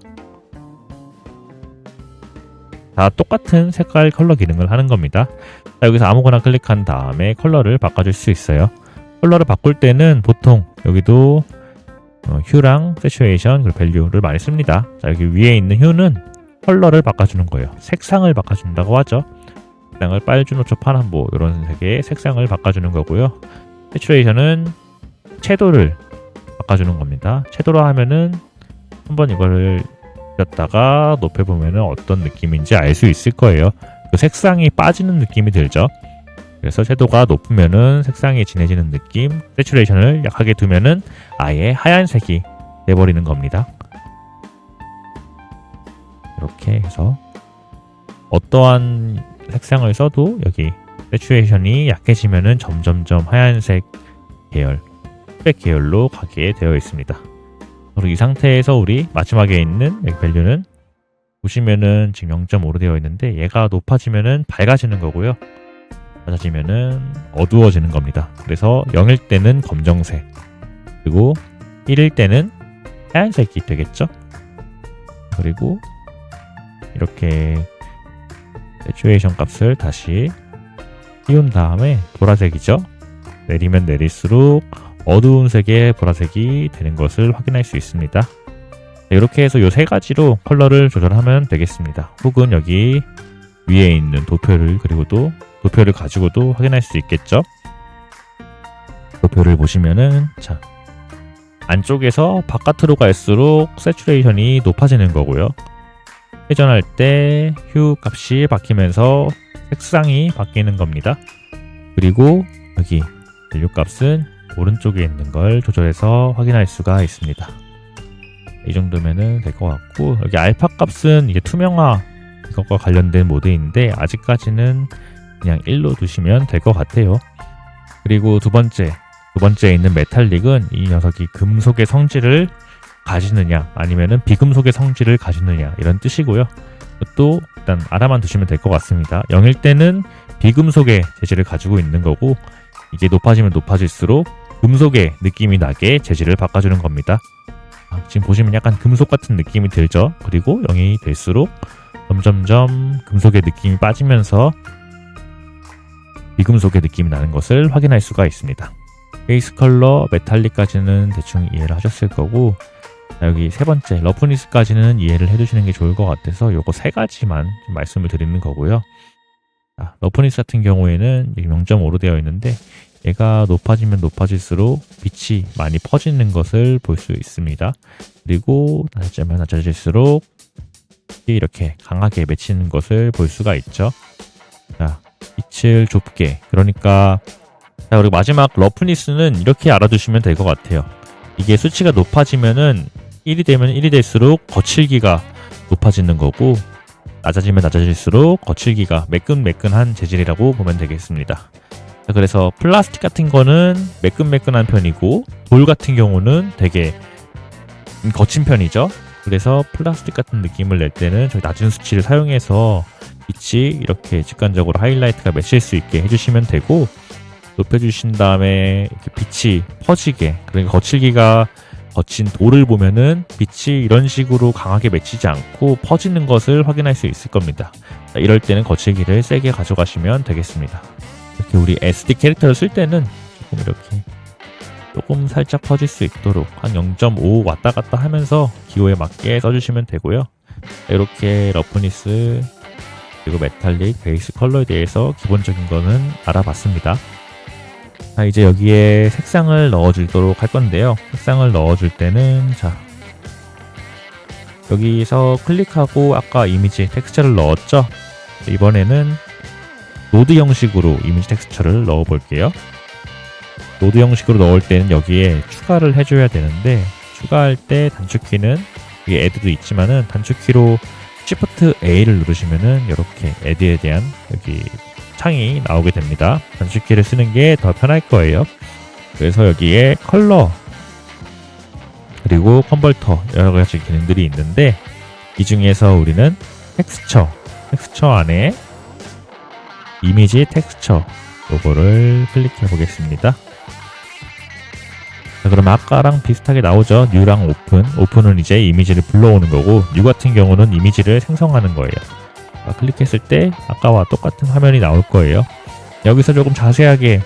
다 똑같은 색깔 컬러 기능을 하는 겁니다. 자, 여기서 아무거나 클릭한 다음에 컬러를 바꿔줄 수 있어요. 컬러를 바꿀 때는 보통 여기도 휴랑 세츄레이션 그리고 밸류를 많이 씁니다. 자, 여기 위에 있는 휴는 컬러를 바꿔주는 거예요. 색상을 바꿔준다고 하죠. 색상을 빨주노초 파남보 이런 색의 색상을 바꿔주는 거고요. 세츄레이션은 채도를 바꿔주는 겁니다. 채도로 하면은 한번 이거를 렸다가 높여보면은 어떤 느낌인지 알 수 있을 거예요. 그 색상이 빠지는 느낌이 들죠. 그래서 채도가 높으면은 색상이 진해지는 느낌, 세츄레이션을 약하게 두면은 아예 하얀색이 돼버리는 겁니다. 이렇게 해서 어떠한 색상을 써도 여기 세츄레이션이 약해지면은 점점점 하얀색 계열, 흑백 계열로 가게 되어 있습니다. 그리고 이 상태에서 우리 마지막에 있는 여기 밸류는 보시면은 지금 0.5로 되어 있는데 얘가 높아지면은 밝아지는 거고요. 낮아지면은 어두워지는 겁니다. 그래서 0일 때는 검정색, 그리고 1일 때는 하얀색이 되겠죠. 그리고 이렇게 새추레이션 값을 다시 띄운 다음에 보라색이죠. 내리면 내릴수록 어두운 색의 보라색이 되는 것을 확인할 수 있습니다. 이렇게 해서 이 세 가지로 컬러를 조절하면 되겠습니다. 혹은 여기 위에 있는 도표를 그리고도 도표를 가지고도 확인할 수 있겠죠. 도표를 보시면은 자, 안쪽에서 바깥으로 갈수록 새추레이션이 높아지는 거고요. 회전할 때 휴 값이 바뀌면서 색상이 바뀌는 겁니다. 그리고 여기 밸류 값은 오른쪽에 있는 걸 조절해서 확인할 수가 있습니다. 이 정도면은 될 것 같고, 여기 알파 값은 이게 투명화 이것과 관련된 모드인데 아직까지는 그냥 1로 두시면 될 것 같아요. 그리고 두 번째에 있는 메탈릭은 이 녀석이 금속의 성질을 가지느냐 아니면은 비금속의 성질을 가지느냐 이런 뜻이고요. 또 일단 알아만 두시면 될 것 같습니다. 0일 때는 비금속의 재질을 가지고 있는 거고, 이게 높아지면 높아질수록 금속의 느낌이 나게 재질을 바꿔주는 겁니다. 지금 보시면 약간 금속 같은 느낌이 들죠. 그리고 0이 될수록 점점점 금속의 느낌이 빠지면서 비금속의 느낌이 나는 것을 확인할 수가 있습니다. 베이스 컬러 메탈릭까지는 대충 이해를 하셨을 거고, 여기 세 번째 러프니스까지는 이해를 해두시는 게 좋을 것 같아서 요거 세 가지만 좀 말씀을 드리는 거고요. 러프니스 같은 경우에는 0.5로 되어 있는데 얘가 높아지면 높아질수록 빛이 많이 퍼지는 것을 볼 수 있습니다. 그리고 낮아지면 낮아질수록 이렇게 강하게 맺히는 것을 볼 수가 있죠. 자, 빛을 좁게, 그러니까 자, 그리고 마지막 러프니스는 이렇게 알아두시면 될 것 같아요. 이게 수치가 높아지면은 1이 되면 1이 될수록 거칠기가 높아지는 거고, 낮아지면 낮아질수록 거칠기가 매끈매끈한 재질이라고 보면 되겠습니다. 자, 그래서 플라스틱 같은 거는 매끈매끈한 편이고, 돌 같은 경우는 되게 거친 편이죠. 그래서 플라스틱 같은 느낌을 낼 때는 저희 낮은 수치를 사용해서 빛이 이렇게 직관적으로 하이라이트가 맺힐 수 있게 해주시면 되고, 높여주신 다음에 이렇게 빛이 퍼지게, 그러니까 거칠기가 거친 돌을 보면은 빛이 이런 식으로 강하게 맺히지 않고 퍼지는 것을 확인할 수 있을 겁니다. 자, 이럴 때는 거칠기를 세게 가져가시면 되겠습니다. 이렇게 우리 SD 캐릭터를 쓸 때는 조금 살짝 퍼질 수 있도록 한 0.5 왔다 갔다 하면서 기호에 맞게 써주시면 되고요. 이렇게 러프니스 그리고 메탈릭, 베이스 컬러에 대해서 기본적인 거는 알아봤습니다. 자, 이제 여기에 색상을 넣어주도록 할 건데요. 색상을 넣어줄 때는 자, 여기서 클릭하고 아까 이미지 텍스처를 넣었죠. 이번에는 노드 형식으로 이미지 텍스처를 넣어 볼게요. 노드 형식으로 넣을 때는 여기에 추가를 해줘야 되는데, 추가할 때 단축키는 이게 애드도 있지만은 단축키로 Shift A를 누르시면은 이렇게 애드에 대한 여기 창이 나오게 됩니다. 단축키를 쓰는 게 더 편할 거예요. 그래서 여기에 컬러 그리고 컨버터 여러 가지 기능들이 있는데, 이 중에서 우리는 텍스처 안에 이미지 텍스처 요거를 클릭해 보겠습니다. 자, 그럼 아까랑 비슷하게 나오죠. 뉴랑 오픈은 이제 이미지를 불러오는 거고, 뉴 같은 경우는 이미지를 생성하는 거예요. 클릭했을 때 아까와 똑같은 화면이 나올 거예요. 여기서 조금 자세하게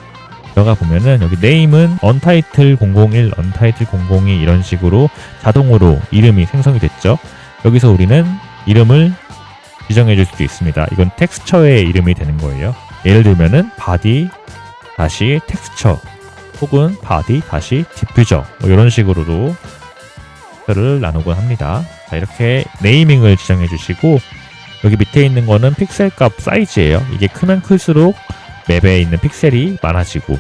들어가 보면은 여기 네임은 언타이틀 001, 언타이틀 002 이런 식으로 자동으로 이름이 생성이 됐죠. 여기서 우리는 이름을 지정해 줄 수도 있습니다. 이건 텍스처의 이름이 되는 거예요. 예를 들면은 바디 다시 텍스처 혹은 바디 다시 디퓨저 이런 식으로도 를 나누곤 합니다. 자, 이렇게 네이밍을 지정해 주시고, 여기 밑에 있는 거는 픽셀 값 사이즈예요. 이게 크면 클수록 맵에 있는 픽셀이 많아지고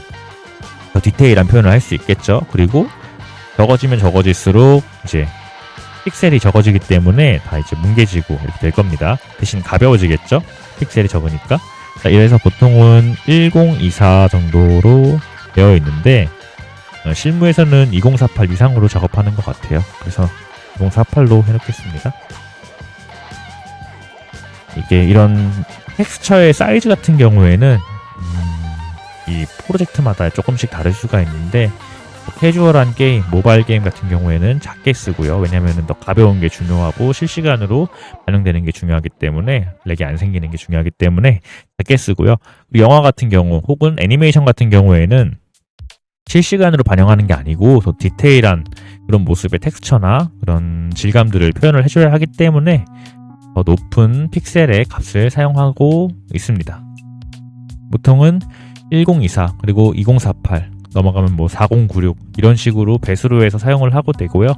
더 디테일한 표현을 할 수 있겠죠. 그리고 적어지면 적어질수록 이제 픽셀이 적어지기 때문에 다 이제 뭉개지고 이렇게 될 겁니다. 대신 가벼워지겠죠. 픽셀이 적으니까. 자, 이래서 보통은 1024 정도로 되어 있는데 실무에서는 2048 이상으로 작업하는 것 같아요. 그래서 2048로 해놓겠습니다. 이게 이런 텍스처의 사이즈 같은 경우에는 이 프로젝트마다 조금씩 다를 수가 있는데 캐주얼한 게임, 모바일 게임 같은 경우에는 작게 쓰고요. 왜냐하면 더 가벼운 게 중요하고 실시간으로 반영되는 게 중요하기 때문에 렉이 안 생기는 게 중요하기 때문에 작게 쓰고요. 영화 같은 경우 혹은 애니메이션 같은 경우에는 실시간으로 반영하는 게 아니고 더 디테일한 그런 모습의 텍스처나 그런 질감들을 표현을 해줘야 하기 때문에 더 높은 픽셀의 값을 사용하고 있습니다. 보통은 1024 그리고 2048 넘어가면 뭐 4096 이런 식으로 배수로 해서 사용을 하고 되고요.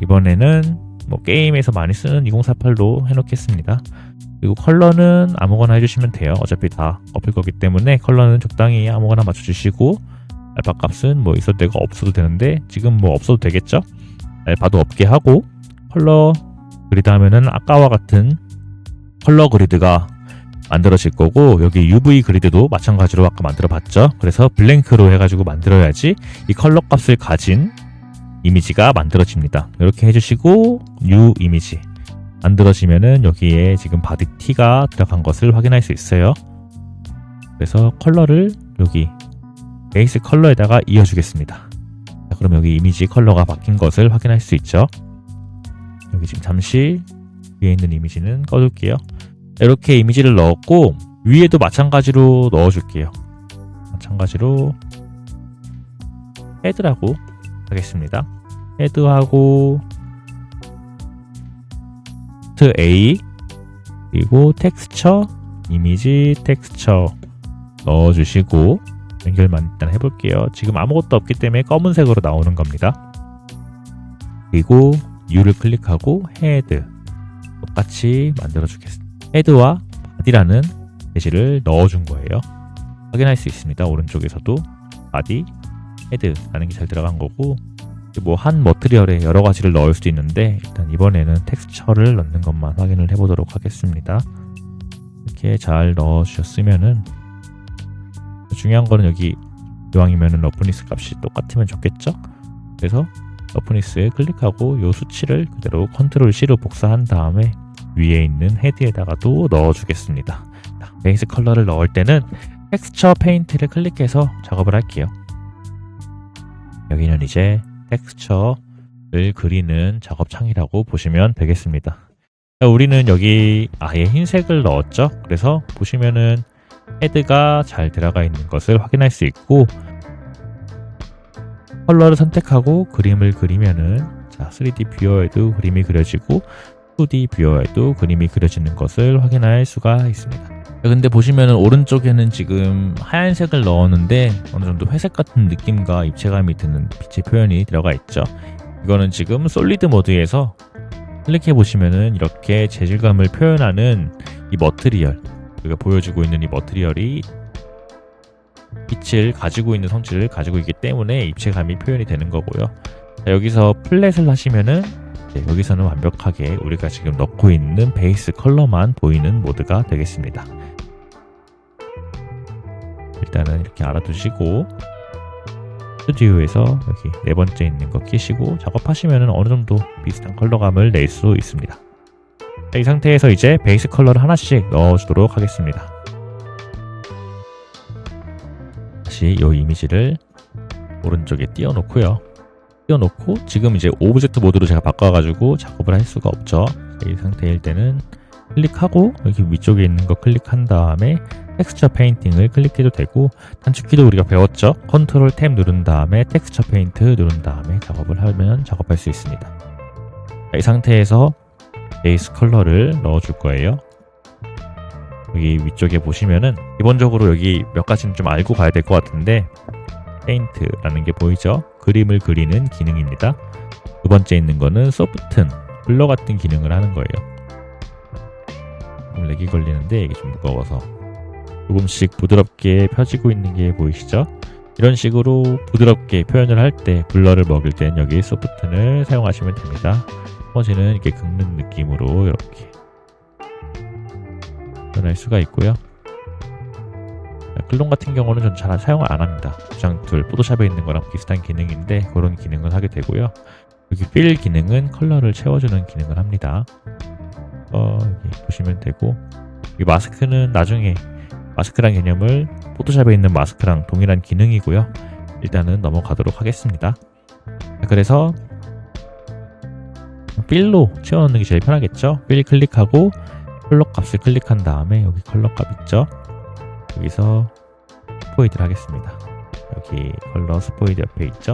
이번에는 뭐 게임에서 많이 쓰는 2048로 해놓겠습니다. 그리고 컬러는 아무거나 해주시면 돼요. 어차피 다 엎을 거기 때문에 컬러는 적당히 아무거나 맞춰주시고 알파 값은 뭐 있어도 되고 없어도 되는데 지금 뭐 없어도 되겠죠? 알파도 없게 하고 컬러 그리드 하면은 아까와 같은 컬러 그리드가 만들어질 거고 여기 UV 그리드도 마찬가지로 아까 만들어 봤죠. 그래서 블랭크로 해가지고 만들어야지 이 컬러 값을 가진 이미지가 만들어집니다. 이렇게 해주시고 뉴 이미지 만들어지면은 여기에 지금 바디 T가 들어간 것을 확인할 수 있어요. 그래서 컬러를 여기 베이스 컬러에다가 이어주겠습니다. 자, 그럼 여기 이미지 컬러가 바뀐 것을 확인할 수 있죠. 여기 지금 잠시 위에 있는 이미지는 꺼둘게요. 이렇게 이미지를 넣었고 위에도 마찬가지로 넣어줄게요. 마찬가지로 헤드라고 하겠습니다. 헤드하고 텍스트 A 그리고 텍스처 이미지 텍스처 넣어주시고 연결만 일단 해볼게요. 지금 아무것도 없기 때문에 검은색으로 나오는 겁니다. 그리고 U를 클릭하고 헤드 똑같이 만들어 주겠습니다. 헤드와 바디라는 예시를 넣어준 거예요. 확인할 수 있습니다. 오른쪽에서도 바디, 헤드라는 게 잘 들어간 거고 뭐 한 머티리얼에 여러 가지를 넣을 수도 있는데 일단 이번에는 텍스처를 넣는 것만 확인을 해보도록 하겠습니다. 이렇게 잘 넣어주셨으면은 중요한 거는 여기 이왕이면은 러프니스 값이 똑같으면 좋겠죠? 그래서 러프니스에 클릭하고 이 수치를 그대로 컨트롤 C로 복사한 다음에 위에 있는 헤드에다가도 넣어주겠습니다. 베이스 컬러를 넣을 때는 텍스처 페인트를 클릭해서 작업을 할게요. 여기는 이제 텍스처를 그리는 작업 창이라고 보시면 되겠습니다. 우리는 여기 아예 흰색을 넣었죠. 그래서 보시면은 헤드가 잘 들어가 있는 것을 확인할 수 있고 컬러를 선택하고 그림을 그리면은 자, 3D 뷰어에도 그림이 그려지고 2D 뷰어에도 그림이 그려지는 것을 확인할 수가 있습니다. 근데 보시면은 오른쪽에는 지금 하얀색을 넣었는데 어느 정도 회색 같은 느낌과 입체감이 드는 빛의 표현이 들어가 있죠. 이거는 지금 솔리드 모드에서 클릭해 보시면은 이렇게 재질감을 표현하는 이 머티리얼 우리가 보여주고 있는 이 머티리얼이 빛을 가지고 있는 성질을 가지고 있기 때문에 입체감이 표현이 되는 거고요. 자, 여기서 플랫을 하시면은 여기서는 완벽하게 우리가 지금 넣고 있는 베이스 컬러만 보이는 모드가 되겠습니다. 일단은 이렇게 알아두시고 스튜디오에서 여기 네 번째 있는 거 끼시고 작업하시면은 어느 정도 비슷한 컬러감을 낼 수 있습니다. 자, 이 상태에서 이제 베이스 컬러를 하나씩 넣어주도록 하겠습니다. 다시 이 이미지를 오른쪽에 띄워놓고요. 띄워놓고 지금 이제 오브젝트 모드로 제가 바꿔가지고 작업을 할 수가 없죠. 자, 이 상태일 때는 클릭하고 여기 위쪽에 있는 거 클릭한 다음에 텍스처 페인팅을 클릭해도 되고 단축키도 우리가 배웠죠. 컨트롤 탭 누른 다음에 텍스처 페인트 누른 다음에 작업을 하면 작업할 수 있습니다. 자, 이 상태에서 베이스 컬러를 넣어줄 거예요. 여기 위쪽에 보시면은 기본적으로 여기 몇 가지는 좀 알고 가야 될 것 같은데 페인트라는 게 보이죠? 그림을 그리는 기능입니다. 두 번째 있는 거는 소프튼, 블러 같은 기능을 하는 거예요. 렉이 걸리는데 이게 좀 무거워서 조금씩 부드럽게 펴지고 있는 게 보이시죠? 이런 식으로 부드럽게 표현을 할 때 블러를 먹일 땐 여기 소프튼을 사용하시면 됩니다. 나머지는 이렇게 긁는 느낌으로 이렇게 표현할 수가 있고요. 클론 같은 경우는 전 잘 사용을 안 합니다. 주장 툴, 포토샵에 있는 거랑 비슷한 기능인데 그런 기능을 하게 되고요. 여기 필 기능은 컬러를 채워주는 기능을 합니다. 여기 보시면 되고 이 마스크는 나중에 마스크란 개념을 포토샵에 있는 마스크랑 동일한 기능이고요. 일단은 넘어가도록 하겠습니다. 그래서 필로 채워넣는 게 제일 편하겠죠. 필 클릭하고 컬러 값을 클릭한 다음에 여기 컬러 값 있죠. 여기서 스포이드를 하겠습니다. 여기 컬러 스포이드 옆에 있죠.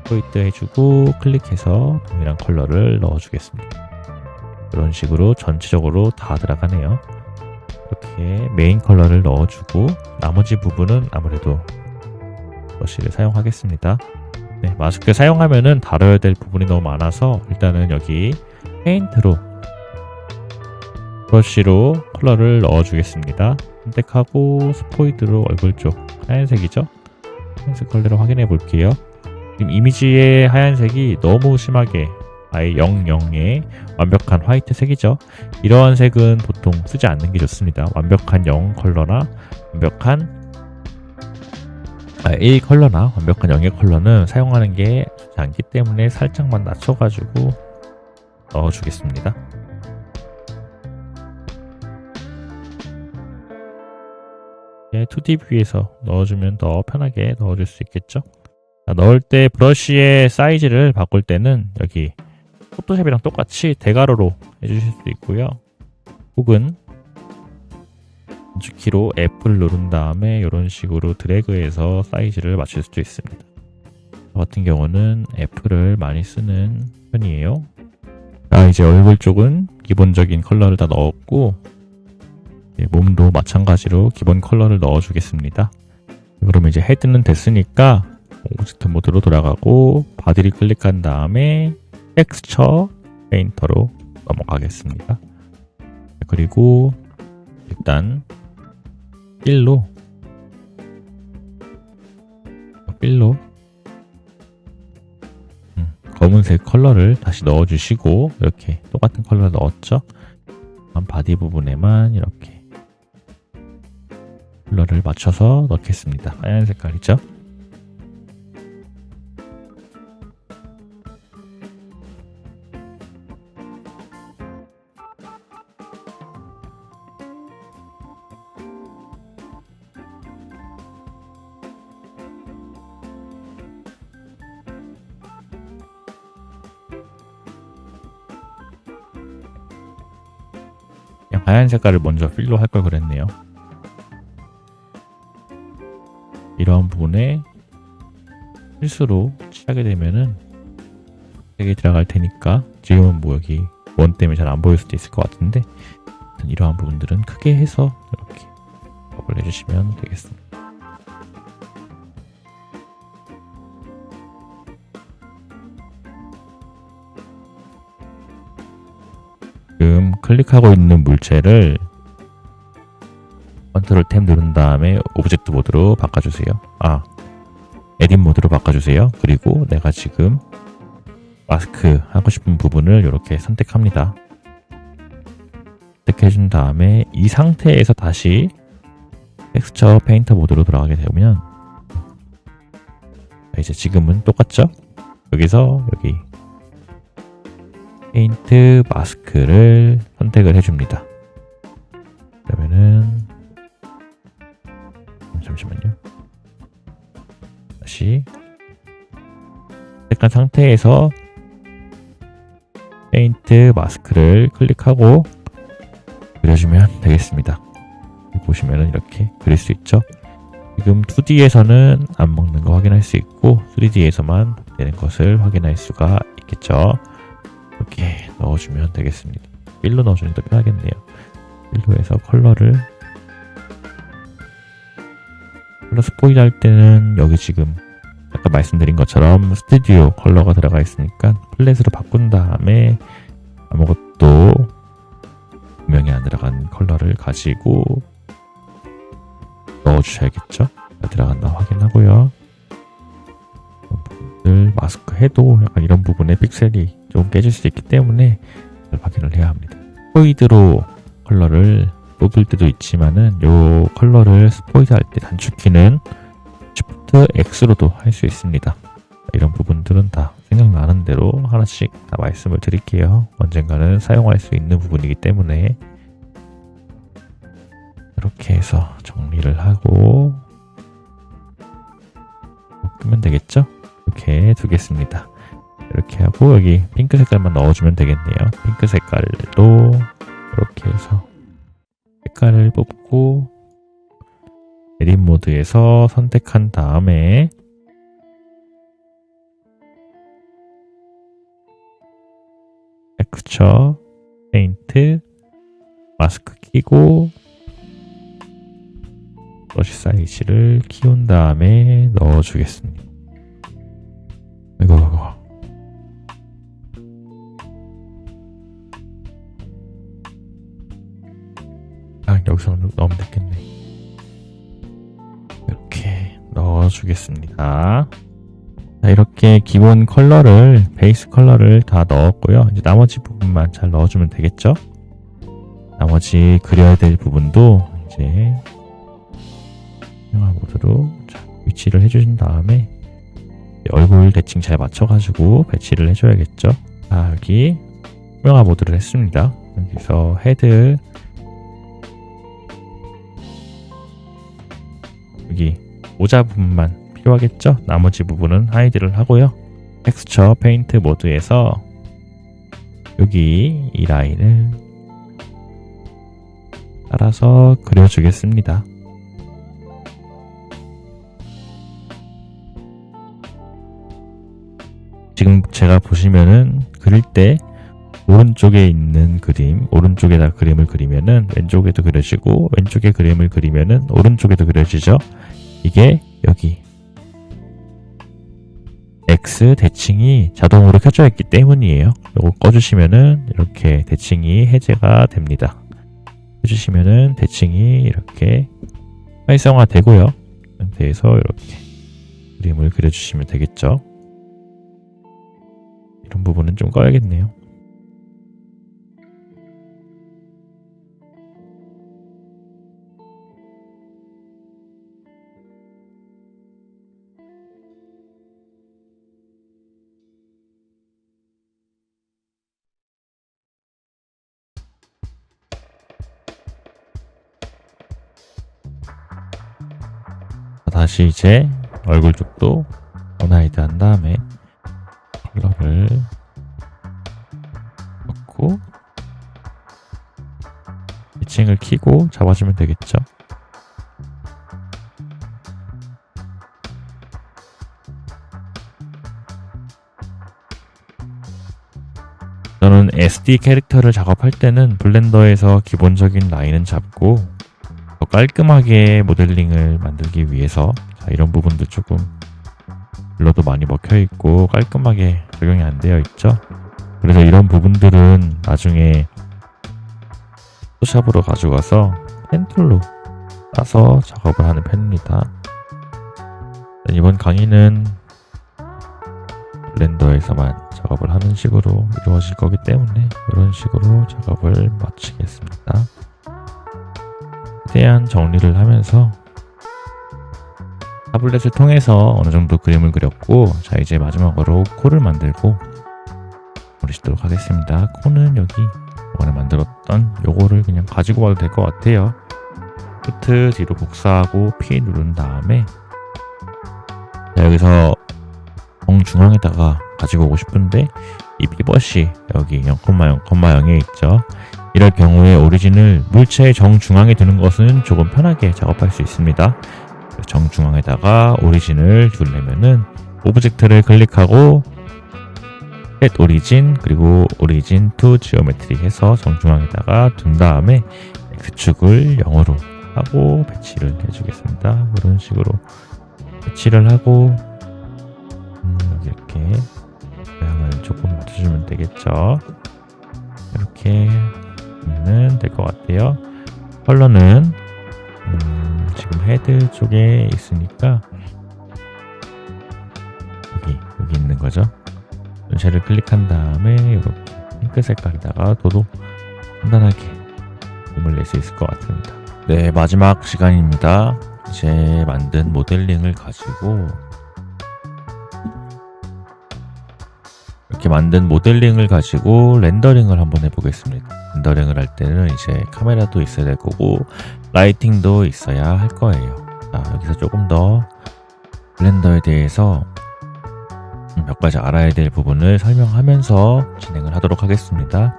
스포이드 해주고 클릭해서 동일한 컬러를 넣어주겠습니다. 이런 식으로 전체적으로 다 들어가네요. 이렇게 메인 컬러를 넣어주고 나머지 부분은 아무래도 브러쉬를 사용하겠습니다. 네, 마스크 사용하면은 다뤄야 될 부분이 너무 많아서 일단은 여기 페인트로 브러쉬로 컬러를 넣어주겠습니다. 선택하고 스포이드로 얼굴 쪽 하얀색이죠? 하얀색 컬러를 확인해 볼게요. 지금 이미지의 하얀색이 너무 심하게 아예 00의 완벽한 화이트 색이죠. 이러한 색은 보통 쓰지 않는 게 좋습니다. 완벽한 0 컬러나 완벽한 1 컬러나 완벽한 0의 컬러는 사용하는 게 좋지 않기 때문에 살짝만 낮춰가지고 넣어주겠습니다. 예, 2D 뷰에서 넣어주면 더 편하게 넣어줄 수 있겠죠. 자, 넣을 때 브러쉬의 사이즈를 바꿀 때는 여기 포토샵이랑 똑같이 대괄호로 해주실 수 있고요. 혹은 단축키로 F를 누른 다음에 이런 식으로 드래그해서 사이즈를 맞출 수도 있습니다. 저 같은 경우는 F를 많이 쓰는 편이에요. 자, 이제 얼굴 쪽은 기본적인 컬러를 다 넣었고 몸도 마찬가지로 기본 컬러를 넣어주겠습니다. 그러면 이제 헤드는 됐으니까 오브젝트 모드로 돌아가고 바디를 클릭한 다음에 텍스처 페인터로 넘어가겠습니다. 그리고 일단 필로 검은색 컬러를 다시 넣어주시고 이렇게 똑같은 컬러를 넣었죠. 바디 부분에만 이렇게 컬러를 맞춰서 넣겠습니다. 하얀 색깔이죠. 그냥 하얀 색깔을 먼저 필로 할 걸 그랬네요. 이러한 부분에 실수로 칠하게 되면은 색이 들어갈 테니까 지금은 뭐 여기 원 때문에 잘 안 보일 수도 있을 것 같은데 이러한 부분들은 크게 해서 이렇게 작업을 해주시면 되겠습니다. 지금 클릭하고 있는 물체를 컨트롤 탭 누른 다음에 오브젝트 모드로 바꿔주세요. 에딧 모드로 바꿔주세요. 그리고 내가 지금 마스크 하고 싶은 부분을 이렇게 선택합니다. 선택해준 다음에 이 상태에서 다시 텍스처 페인터 모드로 돌아가게 되면 이제 지금은 똑같죠? 여기서 여기 페인트 마스크를 선택을 해줍니다. 그러면은 잠시만요. 다시 선택한 상태에서 페인트 마스크를 클릭하고 그려주면 되겠습니다. 보시면은 이렇게 그릴 수 있죠. 지금 2D에서는 안 먹는 거 확인할 수 있고 3D에서만 되는 것을 확인할 수가 있겠죠. 이렇게 넣어주면 되겠습니다. 필로 넣어주면 더 편하겠네요. 필로에서 컬러 스포일 할 때는 여기 지금 아까 말씀드린 것처럼 스튜디오 컬러가 들어가 있으니까 플랫으로 바꾼 다음에 아무것도 분명히 안 들어간 컬러를 가지고 넣어주셔야겠죠. 들어간다 확인하고요. 마스크 해도 약간 이런 부분에 픽셀이 좀 깨질 수 있기 때문에 확인을 해야 합니다. 스포이드로 컬러를 녹일 때도 있지만은 요 컬러를 스포이드 할 때 단축키는 Shift X로도 할 수 있습니다. 이런 부분들은 다 생각나는 대로 하나씩 다 말씀을 드릴게요. 언젠가는 사용할 수 있는 부분이기 때문에 이렇게 해서 정리를 하고 끄면 되겠죠? 이렇게 두겠습니다. 이렇게 하고 여기 핑크 색깔만 넣어주면 되겠네요. 핑크 색깔도 이렇게 해서 색깔을 뽑고 에딧 모드에서 선택한 다음에 텍스처, 페인트, 마스크 끼고 브러쉬 사이즈를 키운 다음에 넣어주겠습니다. 이거 여기서 넣으면 되겠네. 이렇게 넣어주겠습니다. 자, 이렇게 기본 컬러를, 베이스 컬러를 다 넣었고요. 이제 나머지 부분만 잘 넣어주면 되겠죠? 나머지 그려야 될 부분도 이제 투명화 모드로 위치를 해주신 다음에 얼굴 대칭 잘 맞춰가지고 배치를 해줘야겠죠? 자, 여기 투명화 모드를 했습니다. 여기서 헤드 여기 모자 부분만 필요하겠죠? 나머지 부분은 하이드를 하고요. 텍스처 페인트 모드에서 여기 이 라인을 따라서 그려주겠습니다. 지금 제가 보시면은 그릴 때 오른쪽에 있는 그림, 오른쪽에다 그림을 그리면은 왼쪽에도 그려지고 왼쪽에 그림을 그리면은 오른쪽에도 그려지죠. 이게 여기 X 대칭이 자동으로 켜져 있기 때문이에요. 이거 꺼주시면은 이렇게 대칭이 해제가 됩니다. 해주시면은 대칭이 이렇게 활성화 되고요. 상태에서 이렇게 그림을 그려주시면 되겠죠. 이런 부분은 좀 꺼야겠네요. 다시 이제 얼굴 쪽도 언하이드 한 다음에 컬러를 넣고 대칭을 키고 잡아주면 되겠죠. 저는 SD 캐릭터를 작업할 때는 블렌더에서 기본적인 라인은 잡고 더 깔끔하게 모델링을 만들기 위해서 이런 부분도 조금 블러도 많이 먹혀있고 깔끔하게 적용이 안 되어 있죠. 그래서 이런 부분들은 나중에 포토샵으로 가져가서 펜툴로 따서 작업을 하는 편입니다. 이번 강의는 블렌더에서만 작업을 하는 식으로 이루어질 거기 때문에 이런 식으로 작업을 마치겠습니다. 최대한 정리를 하면서 타블렛을 통해서 어느 정도 그림을 그렸고, 자 이제 마지막으로 코를 만들고 마무리하도록 하겠습니다. 코는 여기 이번에 만들었던 요거를 그냥 가지고 와도 될 것 같아요. Shift 뒤로 복사하고 P 누른 다음에 자, 여기서 정중앙에다가 가지고 오고 싶은데 이 피벗이 여기 0,0,0에 있죠. 이럴 경우에 오리진을 물체의 정중앙에 두는 것은 조금 편하게 작업할 수 있습니다. 정중앙에다가 오리진을 두려면은 오브젝트를 클릭하고 Set 오리진 그리고 오리진 to 지오메트리 해서 정중앙에다가 둔 다음에 X축을 0으로 하고 배치를 해주겠습니다. 이런 식으로 배치를 하고 여기 이렇게 모양을 조금 맞춰주면 되겠죠. 이렇게 하면 될 것 같아요. 컬러는 지금 헤드 쪽에 있으니까 여기 있는 거죠. 전체를 클릭한 다음에 이렇게 핑크 색깔에다가 도도 간단하게 그림을 낼 수 있을 것 같습니다. 네, 마지막 시간입니다. 이제 만든 모델링을 가지고 이렇게 만든 모델링을 가지고 렌더링을 한번 해보겠습니다. 렌더링을 할 때는 이제 카메라도 있어야 될 거고 라이팅도 있어야 할 거예요. 자, 여기서 조금 더 블렌더에 대해서 몇 가지 알아야 될 부분을 설명하면서 진행을 하도록 하겠습니다.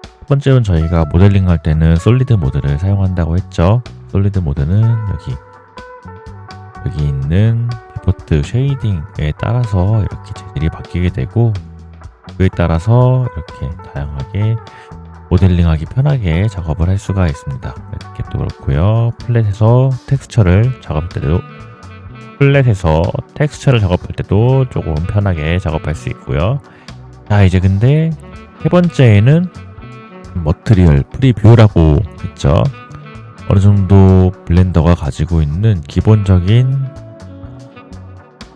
첫 번째는 저희가 모델링 할 때는 솔리드 모드를 사용한다고 했죠. 솔리드 모드는 여기 있는 디포트 쉐이딩에 따라서 이렇게 재질이 바뀌게 되고 그에 따라서 이렇게 다양하게 모델링하기 편하게 작업을 할 수가 있습니다. 이렇게도 그렇고요. 플랫에서 텍스처를 작업할 때도 조금 편하게 작업할 수 있고요. 자, 이제 근데 세 번째에는 머트리얼 프리뷰라고 있죠. 어느 정도 블렌더가 가지고 있는 기본적인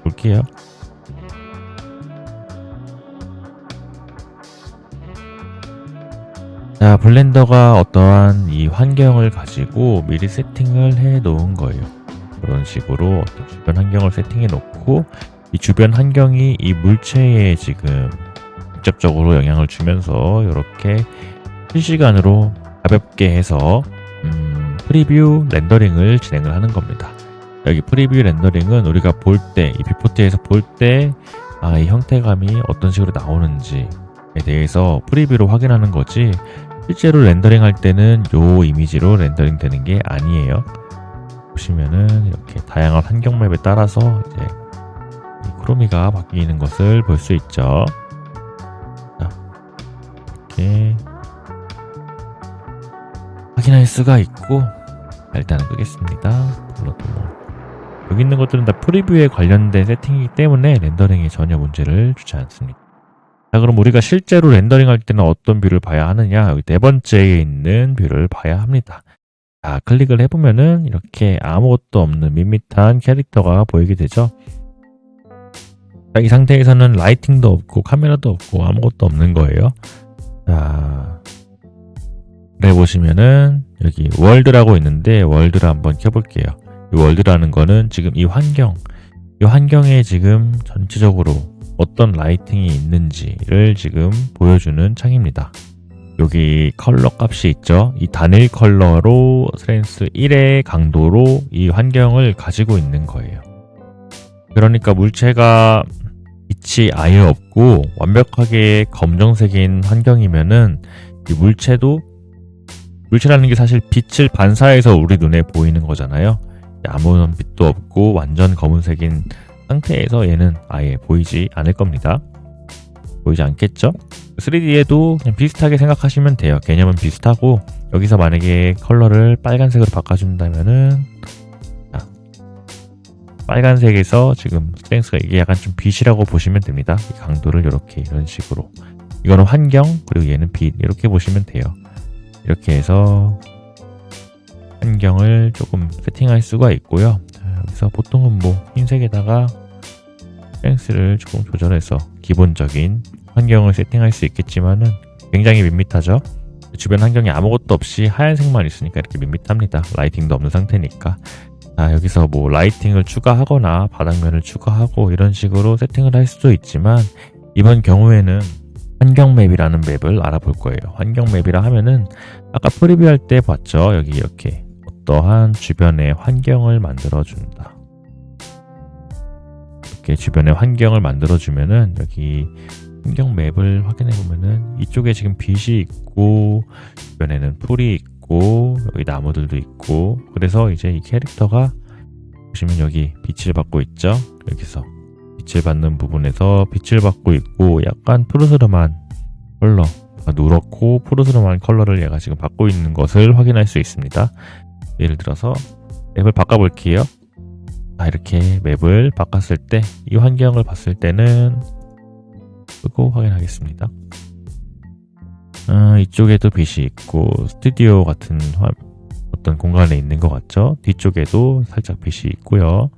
볼게요. 자, 블렌더가 어떠한 이 환경을 가지고 미리 세팅을 해 놓은 거예요. 그런 식으로 어떤 주변 환경을 세팅해 놓고 이 주변 환경이 이 물체에 지금 직접적으로 영향을 주면서 이렇게 실시간으로 가볍게 해서 프리뷰 렌더링을 진행을 하는 겁니다. 여기 프리뷰 렌더링은 우리가 볼 때, 이 뷰포트에서 볼 때 이 형태감이 어떤 식으로 나오는지에 대해서 프리뷰로 확인하는 거지 실제로 렌더링 할 때는 요 이미지로 렌더링 되는 게 아니에요. 보시면은 이렇게 다양한 환경 맵에 따라서 이제 이 크로미가 바뀌는 것을 볼 수 있죠. 자, 이렇게 확인할 수가 있고 일단은 끄겠습니다. 불러도 여기 있는 것들은 다 프리뷰에 관련된 세팅이기 때문에 렌더링에 전혀 문제를 주지 않습니다. 자, 그럼 우리가 실제로 렌더링 할 때는 어떤 뷰를 봐야 하느냐? 여기 네 번째에 있는 뷰를 봐야 합니다. 자, 클릭을 해보면은 이렇게 아무것도 없는 밋밋한 캐릭터가 보이게 되죠. 자, 이 상태에서는 라이팅도 없고 카메라도 없고 아무것도 없는 거예요. 자, 네, 보시면은 여기 월드라고 있는데 월드를 한번 켜볼게요. 이 월드라는 거는 지금 이 환경에 지금 전체적으로 어떤 라이팅이 있는지를 지금 보여주는 창입니다. 여기 컬러 값이 있죠. 이 단일 컬러로 스트렝스 1의 강도로 이 환경을 가지고 있는 거예요. 그러니까 물체가 빛이 아예 없고 완벽하게 검정색인 환경이면은 이 물체라는 게 사실 빛을 반사해서 우리 눈에 보이는 거잖아요. 아무런 빛도 없고 완전 검은색인 상태에서 얘는 아예 보이지 않을 겁니다. 보이지 않겠죠? 3D에도 그냥 비슷하게 생각하시면 돼요. 개념은 비슷하고 여기서 만약에 컬러를 빨간색으로 바꿔준다면은 빨간색에서 지금 스트렝스가 이게 약간 좀 빛이라고 보시면 됩니다. 이 강도를 이렇게 이런 식으로 이거는 환경 그리고 얘는 빛 이렇게 보시면 돼요. 이렇게 해서 환경을 조금 세팅할 수가 있고요. 자, 여기서 보통은 흰색에다가 스트렝스를 조금 조절해서 기본적인 환경을 세팅할 수 있겠지만은 굉장히 밋밋하죠. 주변 환경이 아무것도 없이 하얀색만 있으니까 이렇게 밋밋합니다. 라이팅도 없는 상태니까. 자, 여기서 라이팅을 추가하거나 바닥면을 추가하고 이런 식으로 세팅을 할 수도 있지만 이번 경우에는 환경 맵이라는 맵을 알아볼 거예요. 환경 맵이라 하면은 아까 프리뷰 할 때 봤죠. 여기 이렇게 어떠한 주변의 환경을 만들어준다. 이렇게 주변의 환경을 만들어주면은 여기 환경 맵을 확인해 보면은 이쪽에 지금 빛이 있고 주변에는 풀이 있고 여기 나무들도 있고 그래서 이제 이 캐릭터가 보시면 여기 빛을 받고 있죠. 여기서 빛을 받는 부분에서 빛을 받고 있고 약간 푸르스름한 컬러 누렇고 푸르스름한 컬러를 얘가 지금 받고 있는 것을 확인할 수 있습니다. 예를 들어서 맵을 바꿔볼게요. 이렇게 맵을 바꿨을 때 이 환경을 봤을 때는 끄고 확인하겠습니다. 이쪽에도 빛이 있고 스튜디오 같은 어떤 공간에 있는 것 같죠. 뒤쪽에도 살짝 빛이 있고요.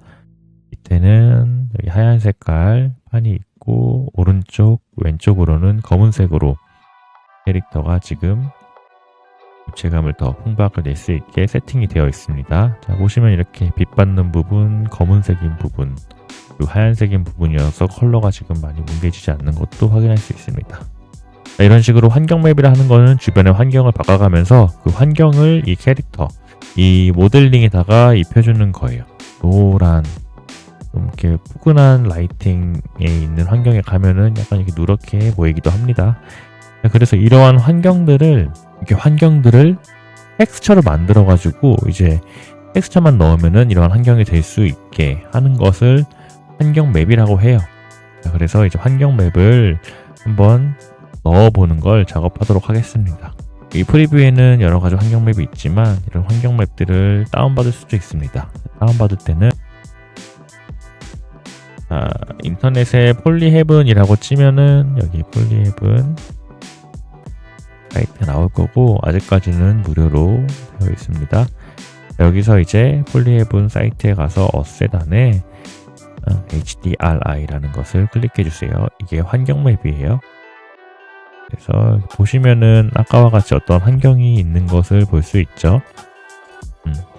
밑에는 여기 하얀 색깔 판이 있고 오른쪽 왼쪽으로는 검은색으로 캐릭터가 지금 입체감을 더 풍부하게 낼 수 있게 세팅이 되어 있습니다. 자, 보시면 이렇게 빛 받는 부분, 검은색인 부분, 그리고 하얀색인 부분이어서 컬러가 지금 많이 뭉개지지 않는 것도 확인할 수 있습니다. 자, 이런 식으로 환경 맵이라 하는 거는 주변의 환경을 바꿔가면서 그 환경을 이 캐릭터, 이 모델링에다가 입혀주는 거예요. 노란, 좀 이렇게 푸근한 라이팅에 있는 환경에 가면은 약간 이렇게 누렇게 보이기도 합니다. 자, 그래서 이러한 환경들을 텍스처로 만들어가지고 이제 텍스처만 넣으면은 이러한 환경이 될 수 있게 하는 것을 환경 맵이라고 해요. 자, 그래서 이제 환경 맵을 한번 넣어보는 걸 작업하도록 하겠습니다. 이 프리뷰에는 여러 가지 환경 맵이 있지만 이런 환경 맵들을 다운받을 수도 있습니다. 다운받을 때는 인터넷에 폴리헤븐이라고 치면은 여기 폴리헤븐 사이트가 나올 거고 아직까지는 무료로 되어 있습니다. 여기서 이제 폴리헤븐 사이트에 가서 어셋 안에 HDRI라는 것을 클릭해 주세요. 이게 환경 맵이에요. 그래서 보시면은 아까와 같이 어떤 환경이 있는 것을 볼 수 있죠.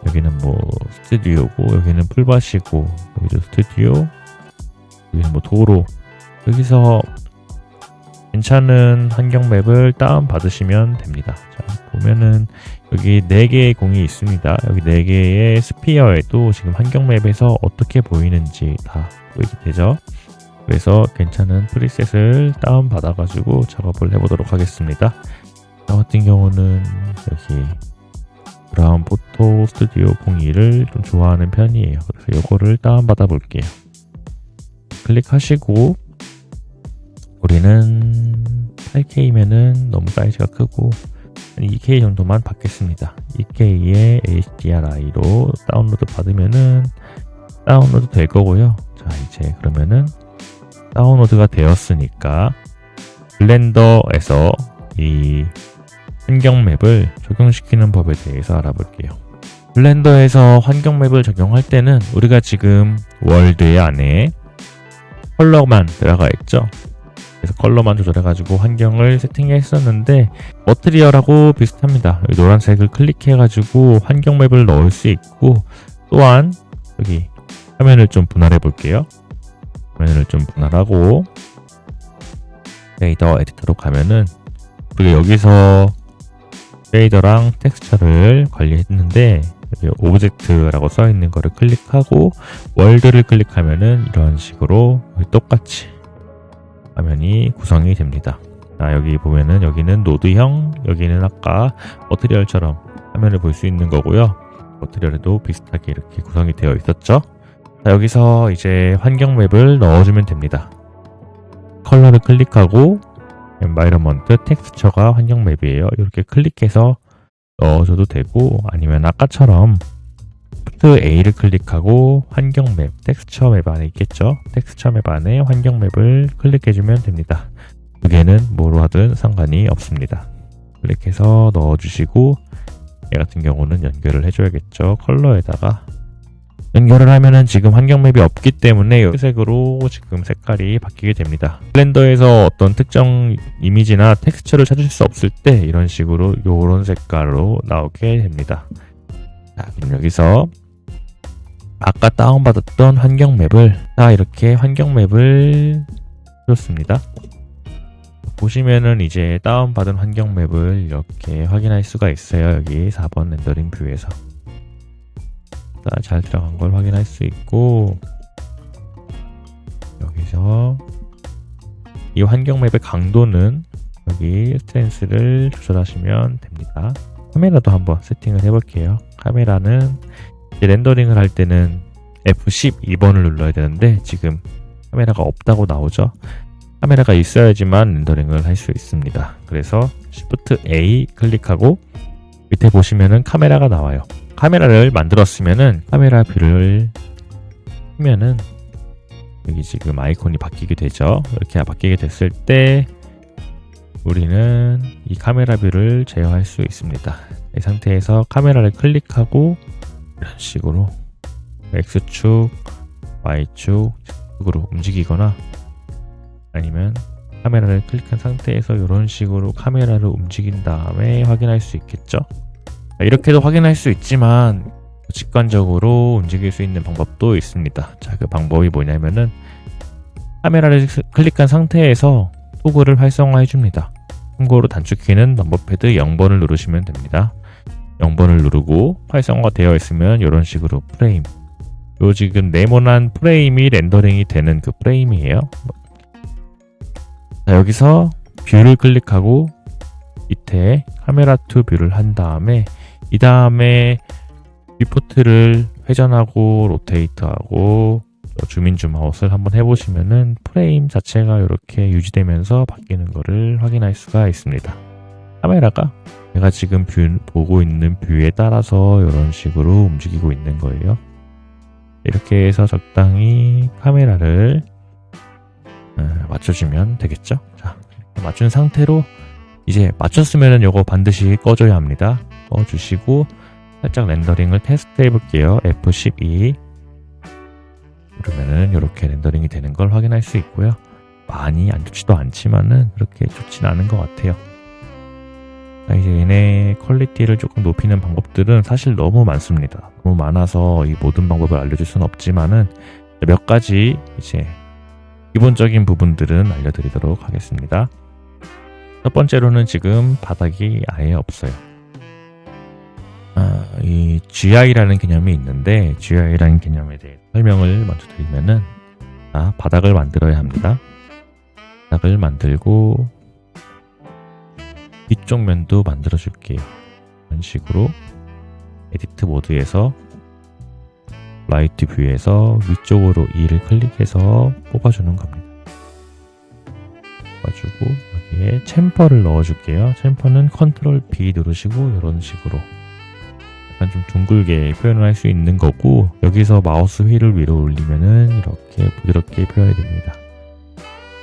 여기는 뭐 스튜디오고 여기는 풀밭이고 여기도 스튜디오, 여기는 뭐 도로. 여기서 괜찮은 환경 맵을 다운 받으시면 됩니다. 자, 보면은 여기 4개의 공이 있습니다. 여기 4개의 스피어에도 지금 환경 맵에서 어떻게 보이는지 다 보이게 되죠. 그래서 괜찮은 프리셋을 다운 받아가지고 작업을 해보도록 하겠습니다. 저 같은 경우는 여기 브라운 포토 스튜디오 02를 좀 좋아하는 편이에요. 그래서 이거를 다운 받아 볼게요. 클릭하시고 우리는 8K면은 너무 사이즈가 크고 2K 정도만 받겠습니다. 2K의 HDRI로 다운로드 받으면은 다운로드 될 거고요. 자, 이제 그러면은 다운로드가 되었으니까 블렌더에서 이 환경 맵을 적용시키는 법에 대해서 알아볼게요. 블렌더에서 환경 맵을 적용할 때는 우리가 지금 월드 안에 컬러만 들어가 있죠. 그래서 컬러만 조절해가지고 환경을 세팅했었는데 머티리얼하고 비슷합니다. 여기 노란색을 클릭해가지고 환경 맵을 넣을 수 있고 또한 여기 화면을 좀 분할해 볼게요. 화면을 좀 분할하고 쉐이더 에디터로 가면은 우리가 여기서 쉐이더랑 텍스처를 관리했는데 여기 오브젝트라고 써 있는 거를 클릭하고 월드를 클릭하면은 이런 식으로 똑같이 화면이 구성이 됩니다. 자, 여기 보면은 여기는 노드형, 여기는 아까 머티리얼처럼 화면을 볼 수 있는 거고요. 머티리얼에도 비슷하게 이렇게 구성이 되어 있었죠. 자, 여기서 이제 환경 맵을 넣어주면 됩니다. 컬러를 클릭하고 엔바이러먼트 텍스처가 환경 맵이에요. 이렇게 클릭해서 넣어줘도 되고 아니면 아까처럼 Shift A를 클릭하고 환경 맵, 텍스처 맵 안에 있겠죠. 텍스처 맵 안에 환경 맵을 클릭해주면 됩니다. 두 개는 뭐로 하든 상관이 없습니다. 클릭해서 넣어주시고 얘 같은 경우는 연결을 해줘야겠죠. 컬러에다가 연결을 하면은 지금 환경 맵이 없기 때문에 회색으로 지금 색깔이 바뀌게 됩니다. 블렌더에서 어떤 특정 이미지나 텍스처를 찾을 수 없을 때 이런 식으로 요런 색깔로 나오게 됩니다. 자, 그럼 여기서 아까 다운받았던 환경 맵을 이렇게 환경 맵을 줬습니다. 보시면은 이제 다운받은 환경 맵을 이렇게 확인할 수가 있어요. 여기 4번 렌더링 뷰에서 잘 들어간 걸 확인할 수 있고 여기서 이 환경 맵의 강도는 여기 스트렝스를 조절하시면 됩니다. 카메라도 한번 세팅을 해볼게요. 카메라는 렌더링을 할 때는 F12번을 눌러야 되는데 지금 카메라가 없다고 나오죠. 카메라가 있어야지만 렌더링을 할 수 있습니다. 그래서 Shift A 클릭하고 밑에 보시면은 카메라가 나와요. 카메라를 만들었으면은 카메라 뷰를 하면은 여기 지금 아이콘이 바뀌게 되죠. 이렇게 바뀌게 됐을 때 우리는 이 카메라 뷰를 제어할 수 있습니다. 이 상태에서 카메라를 클릭하고 이런 식으로 X축, Y축 으로 움직이거나 아니면 카메라를 클릭한 상태에서 이런 식으로 카메라를 움직인 다음에 확인할 수 있겠죠. 이렇게도 확인할 수 있지만 직관적으로 움직일 수 있는 방법도 있습니다. 자, 그 방법이 뭐냐면은 카메라를 클릭한 상태에서 토글을 활성화해 줍니다. 참고로 단축키는 넘버패드 0번을 누르시면 됩니다. 0번을 누르고 활성화가 되어 있으면 이런 식으로 프레임, 요 지금 네모난 프레임이 렌더링이 되는 그 프레임이에요. 자, 여기서 뷰를 클릭하고 밑에 카메라 투 뷰를 한 다음에 이 다음에 뷰포트를 회전하고 로테이트하고 줌인 줌아웃을 한번 해보시면은 프레임 자체가 이렇게 유지되면서 바뀌는 거를 확인할 수가 있습니다. 카메라가 제가 지금 보고 있는 뷰에 따라서 이런 식으로 움직이고 있는 거예요. 이렇게 해서 적당히 카메라를 맞춰주면 되겠죠. 자, 맞춘 상태로 이제 맞췄으면은 요거 반드시 꺼줘야 합니다. 꺼주시고 살짝 렌더링을 테스트 해볼게요. F12 누르면은 이렇게 렌더링이 되는 걸 확인할 수 있고요. 많이 안 좋지도 않지만은 그렇게 좋진 않은 것 같아요. 자, 이제 얘네 퀄리티를 조금 높이는 방법들은 사실 너무 많습니다. 너무 많아서 이 모든 방법을 알려줄 수는 없지만은 몇 가지 이제 기본적인 부분들은 알려드리도록 하겠습니다. 첫 번째로는 지금 바닥이 아예 없어요. 이 GI라는 개념이 있는데 GI라는 개념에 대해 설명을 먼저 드리면은 바닥을 만들어야 합니다. 바닥을 만들고 뒤쪽 면도 만들어 줄게요. 이런 식으로 에디트 모드에서 라이트 뷰에서 위쪽으로 2를 클릭해서 뽑아주는 겁니다. 뽑아주고 여기에 챔퍼를 넣어줄게요. 챔퍼는 컨트롤 B 누르시고 이런 식으로 약간 좀 둥글게 표현을 할 수 있는 거고, 여기서 마우스 휠을 위로 올리면은 이렇게 부드럽게 표현이 됩니다.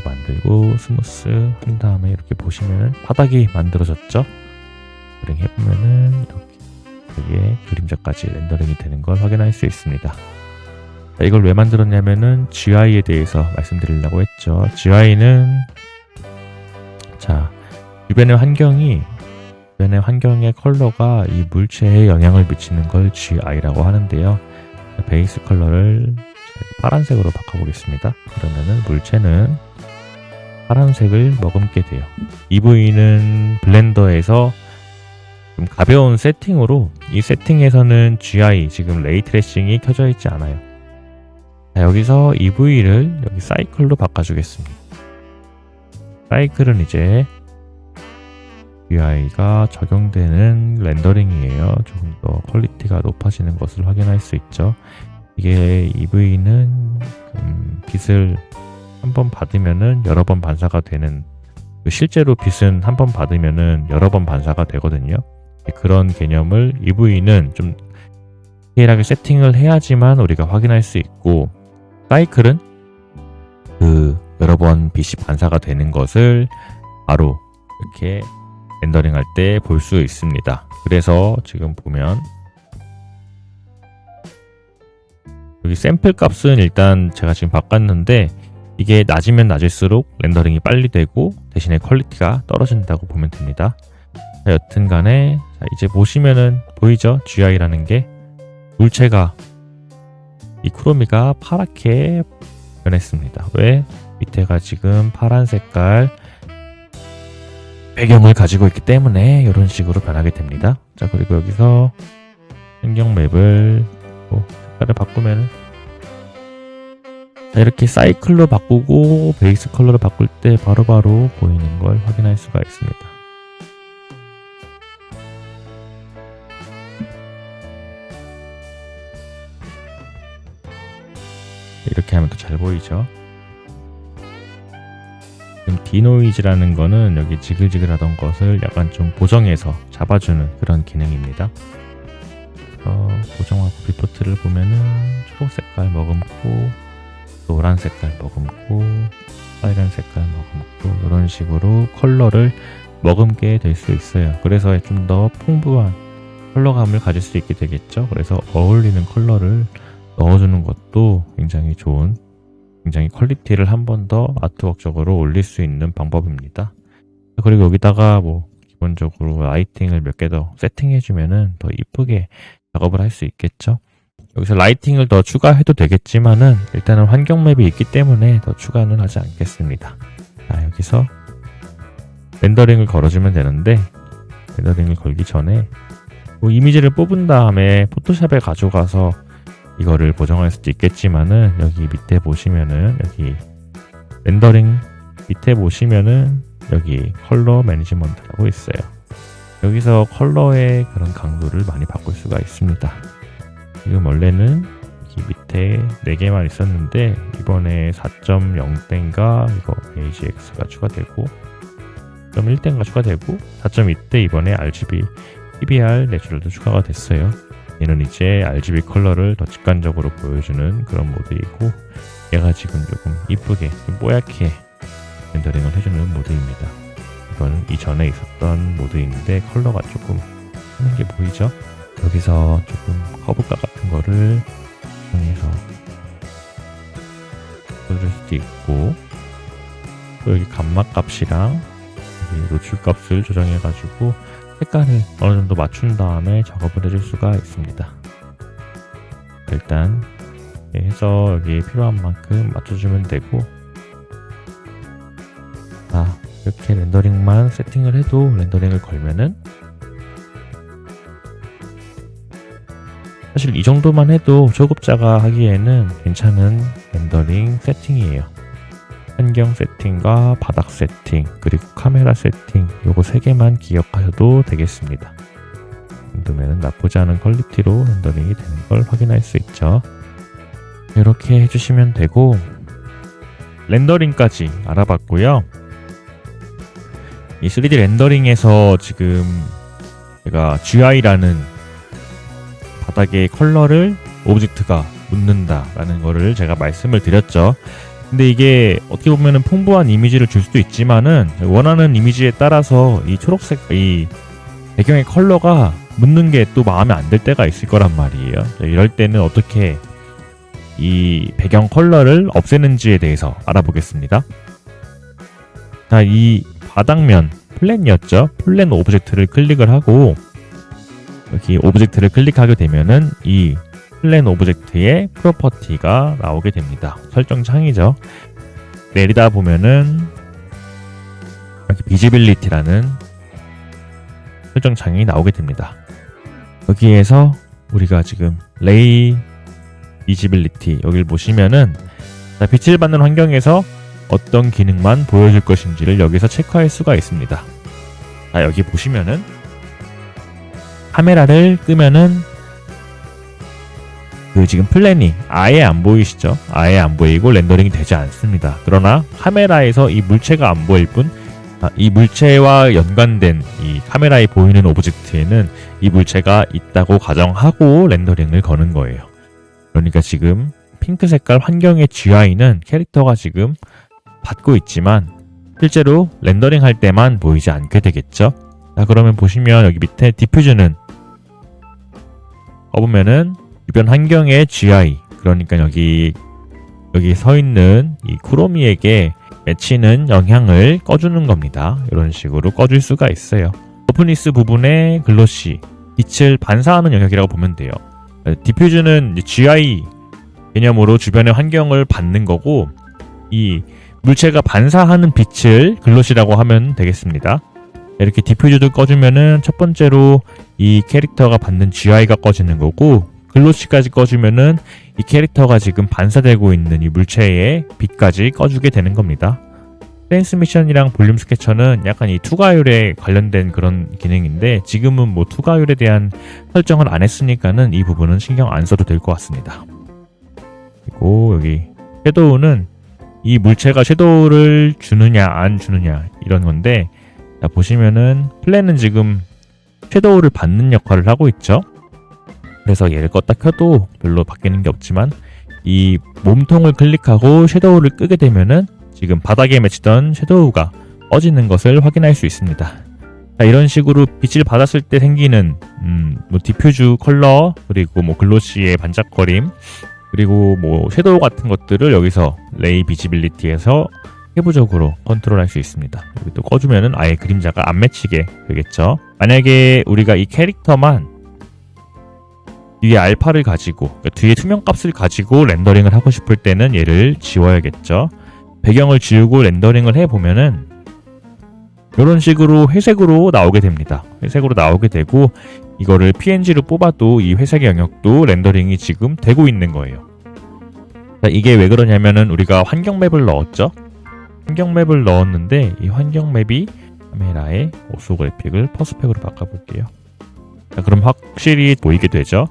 만들고 스무스 한 다음에 이렇게 보시면은 바닥이 만들어졌죠? 렌더링 해보면은 이렇게 여기에 그림자까지 렌더링이 되는 걸 확인할 수 있습니다. 자, 이걸 왜 만들었냐면은 GI에 대해서 말씀드리려고 했죠. GI는 자, 주변의 환경의 컬러가 이 물체에 영향을 미치는 걸 GI라고 하는데요. 베이스 컬러를 파란색으로 바꿔보겠습니다. 그러면은 물체는 파란색을 머금게 돼요. EV는 블렌더에서 좀 가벼운 세팅으로, 이 세팅에서는 GI, 지금 레이 트레이싱이 켜져 있지 않아요. 자, 여기서 EV를 여기 사이클로 바꿔주겠습니다. 사이클은 이제 GI가 적용되는 렌더링이에요. 조금 더 퀄리티가 높아지는 것을 확인할 수 있죠. 이게 EV는 빛을 한번 받으면은 여러 번 반사가 되는, 실제로 빛은 한 번 받으면은 여러 번 반사가 되거든요. 그런 개념을 EV는 좀 디테일하게 세팅을 해야지만 우리가 확인할 수 있고, 사이클은 여러 번 빛이 반사가 되는 것을 바로 이렇게 렌더링 할 때 볼 수 있습니다. 그래서 지금 보면 여기 샘플 값은 일단 제가 지금 바꿨는데 이게 낮으면 낮을수록 렌더링이 빨리 되고 대신에 퀄리티가 떨어진다고 보면 됩니다. 자, 여튼 간에 이제 보시면은 보이죠? GI라는 게 물체가, 이 크로미가 파랗게 변했습니다. 왜? 밑에가 지금 파란 색깔 배경을 가지고 있기 때문에 이런 식으로 변하게 됩니다. 자, 그리고 여기서 환경 맵을 색깔을 바꾸면은 이렇게 사이클로 바꾸고 베이스 컬러를 바꿀 때 바로바로 보이는 걸 확인할 수가 있습니다. 이렇게 하면 또 잘 보이죠? 디노이즈라는 거는 여기 지글지글하던 것을 약간 좀 보정해서 잡아주는 그런 기능입니다. 보정하고 뷰포트를 보면은 초록 색깔 머금고 노란 색깔 머금고 빨간 색깔 머금고 이런 식으로 컬러를 머금게 될 수 있어요. 그래서 좀 더 풍부한 컬러감을 가질 수 있게 되겠죠. 그래서 어울리는 컬러를 넣어주는 것도 굉장히 좋은, 굉장히 퀄리티를 한 번 더 아트웍적으로 올릴 수 있는 방법입니다. 그리고 여기다가 기본적으로 라이팅을 몇 개 더 세팅해주면은 더 이쁘게 작업을 할 수 있겠죠. 여기서 라이팅을 더 추가해도 되겠지만은 일단은 환경 맵이 있기 때문에 더 추가는 하지 않겠습니다. 자, 여기서 렌더링을 걸어주면 되는데, 렌더링을 걸기 전에 뭐 이미지를 뽑은 다음에 포토샵에 가져가서 이거를 보정할 수도 있겠지만은, 여기 밑에 보시면은, 여기 렌더링 밑에 보시면은 여기 컬러 매니지먼트라고 있어요. 여기서 컬러의 그런 강도를 많이 바꿀 수가 있습니다. 지금 원래는 여기 밑에 4개만 있었는데, 이번에 4.0대인가 이거 AGX가 추가되고 4.1대인가 추가되고 4.2대 이번에 RGB PBR 내추럴도 추가가 됐어요. 얘는 이제 RGB 컬러를 더 직관적으로 보여주는 그런 모드이고, 얘가 지금 조금 이쁘게 좀 뽀얗게 렌더링을 해주는 모드입니다. 이거는 이전에 있었던 모드인데 컬러가 조금 하는 게 보이죠? 여기서 조금 커브가 같은 거를 이용해서 보여줄 수도 있고, 또 여기 감마 값이랑 여기 노출 값을 조정해가지고 색깔을 어느 정도 맞춘 다음에 작업을 해줄 수가 있습니다. 일단 해서 여기 필요한 만큼 맞춰주면 되고, 이렇게 렌더링만 세팅을 해도 렌더링을 걸면은 사실 이 정도만 해도 초급자가 하기에는 괜찮은 렌더링 세팅이에요. 환경 세팅과 바닥 세팅, 그리고 카메라 세팅, 요거 3개만 기억하셔도 되겠습니다. 이 정도면 나쁘지 않은 퀄리티로 렌더링이 되는 걸 확인할 수 있죠. 이렇게 해주시면 되고, 렌더링까지 알아봤고요. 이 3D 렌더링에서 지금 제가 GI라는 바닥에 컬러를 오브젝트가 묻는다 라는 거를 제가 말씀을 드렸죠. 근데 이게 어떻게 보면은 풍부한 이미지를 줄 수도 있지만은, 원하는 이미지에 따라서 이 초록색, 이 배경의 컬러가 묻는 게 또 마음에 안 들 때가 있을 거란 말이에요. 이럴 때는 어떻게 이 배경 컬러를 없애는지에 대해서 알아보겠습니다. 자, 이 바닥면 플랜이었죠. 플랜 오브젝트를 클릭을 하고, 여기 오브젝트를 클릭하게 되면은 이 플랜 오브젝트의 프로퍼티가 나오게 됩니다. 설정 창이죠. 내리다 보면은 여기 비지빌리티라는 설정 창이 나오게 됩니다. 여기에서 우리가 지금 레이 비지빌리티 여기를 보시면은, 빛을 받는 환경에서 어떤 기능만 보여줄 것인지를 여기서 체크할 수가 있습니다. 자, 여기 보시면은 카메라를 끄면은 지금 플랜이 아예 안 보이시죠? 아예 안 보이고 렌더링이 되지 않습니다. 그러나 카메라에서 이 물체가 안 보일 뿐, 이 물체와 연관된 이 카메라에 보이는 오브젝트에는 이 물체가 있다고 가정하고 렌더링을 거는 거예요. 그러니까 지금 핑크 색깔 환경의 GI는 캐릭터가 지금 받고 있지만 실제로 렌더링 할 때만 보이지 않게 되겠죠. 자, 그러면 보시면 여기 밑에 디퓨즈는 보면은 주변 환경의 GI, 그러니까 여기 서 있는 이 쿠로미에게 맺히는 영향을 꺼주는 겁니다. 이런 식으로 꺼줄 수가 있어요. 오프니스 부분의 글로시, 빛을 반사하는 영역이라고 보면 돼요. 디퓨즈는 GI 개념으로 주변의 환경을 받는 거고, 이 물체가 반사하는 빛을 글로시라고 하면 되겠습니다. 이렇게 디퓨즈도 꺼주면은 첫 번째로 이 캐릭터가 받는 GI가 꺼지는 거고, 글로시까지 꺼주면은 이 캐릭터가 지금 반사되고 있는 이 물체의 빛까지 꺼주게 되는 겁니다. 트랜스미션이랑 볼륨 스케쳐는 약간 이 투과율에 관련된 그런 기능인데, 지금은 뭐 투과율에 대한 설정을 안 했으니까는 이 부분은 신경 안 써도 될 것 같습니다. 그리고 여기 섀도우는 이 물체가 섀도우를 주느냐 안 주느냐 이런 건데, 자, 보시면은 플랜은 지금 섀도우를 받는 역할을 하고 있죠. 그래서 얘를 껐다 켜도 별로 바뀌는 게 없지만, 이 몸통을 클릭하고 섀도우를 끄게 되면은 지금 바닥에 맺히던 섀도우가 꺼지는 것을 확인할 수 있습니다. 자, 이런 식으로 빛을 받았을 때 생기는 뭐 디퓨즈 컬러, 그리고 뭐 글로시의 반짝거림, 그리고 뭐 섀도우 같은 것들을 여기서 레이 비지빌리티에서 세부적으로 컨트롤할 수 있습니다. 여기 또 꺼주면은 아예 그림자가 안 맺히게 되겠죠. 만약에 우리가 이 캐릭터만 뒤에 알파를 가지고, 그러니까 뒤에 투명값을 가지고 렌더링을 하고 싶을 때는 얘를 지워야겠죠. 배경을 지우고 렌더링을 해보면은 이런 식으로 회색으로 나오게 됩니다. 회색으로 나오게 되고 이거를 PNG로 뽑아도 이 회색의 영역도 렌더링이 지금 되고 있는 거예요. 자, 이게 왜 그러냐면은 우리가 환경 맵을 넣었죠. 환경 맵을 넣었는데 이 환경 맵이 카메라의 오소그래픽을 퍼스펙으로 바꿔볼게요. 자, 그럼 확실히 보이게 되죠.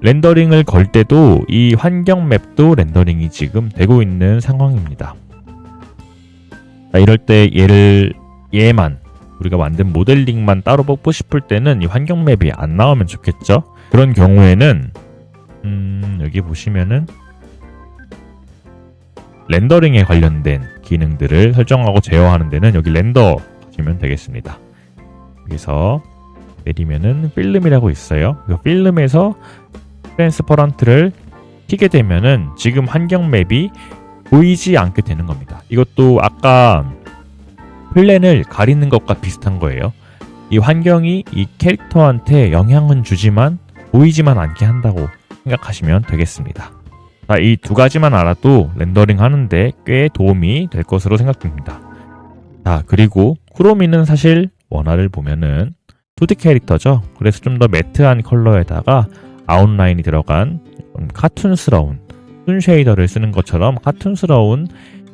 렌더링을 걸 때도 이 환경 맵도 렌더링이 지금 되고 있는 상황입니다. 자, 이럴 때 얘만 우리가 만든 모델링만 따로 뽑고 싶을 때는 이 환경 맵이 안 나오면 좋겠죠. 그런 경우에는 여기 보시면은 렌더링에 관련된 기능들을 설정하고 제어하는 데는 여기 렌더 하시면 되겠습니다. 여기서 내리면은 필름이라고 있어요. 이 필름에서 트랜스퍼런트를 키게 되면은 지금 환경 맵이 보이지 않게 되는 겁니다. 이것도 아까 플랜을 가리는 것과 비슷한 거예요. 이 환경이 이 캐릭터한테 영향은 주지만 보이지만 않게 한다고 생각하시면 되겠습니다. 자, 이 두 가지만 알아도 렌더링 하는데 꽤 도움이 될 것으로 생각됩니다. 자, 그리고 쿠로미는 사실 원화를 보면은 2D 캐릭터죠. 그래서 좀 더 매트한 컬러에다가 아웃라인이 들어간 카툰스러운 툰 쉐이더를 쓰는 것처럼 카툰스러운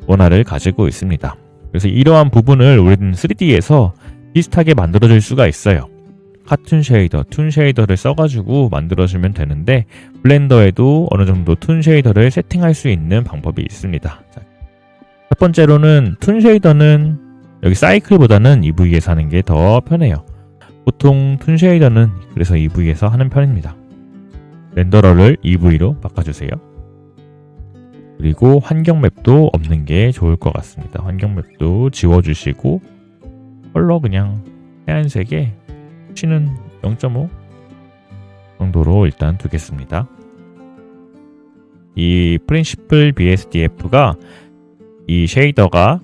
원화를 가지고 있습니다. 그래서 이러한 부분을 우리는 3D에서 비슷하게 만들어줄 수가 있어요. 카툰 쉐이더, 툰 쉐이더를 써가지고 만들어주면 되는데 블렌더에도 어느 정도 툰 쉐이더를 세팅할 수 있는 방법이 있습니다. 자, 첫 번째로는 툰 쉐이더는 여기 사이클보다는 EV에서 하는 게 더 편해요. 보통 툰 쉐이더는 그래서 EV에서 하는 편입니다. 렌더러를 EV로 바꿔주세요. 그리고 환경 맵도 없는 게 좋을 것 같습니다. 환경 맵도 지워주시고 컬러 그냥 하얀색에 수치는 0.5 정도로 일단 두겠습니다. 이 프린시플 BSDF가 이 쉐이더가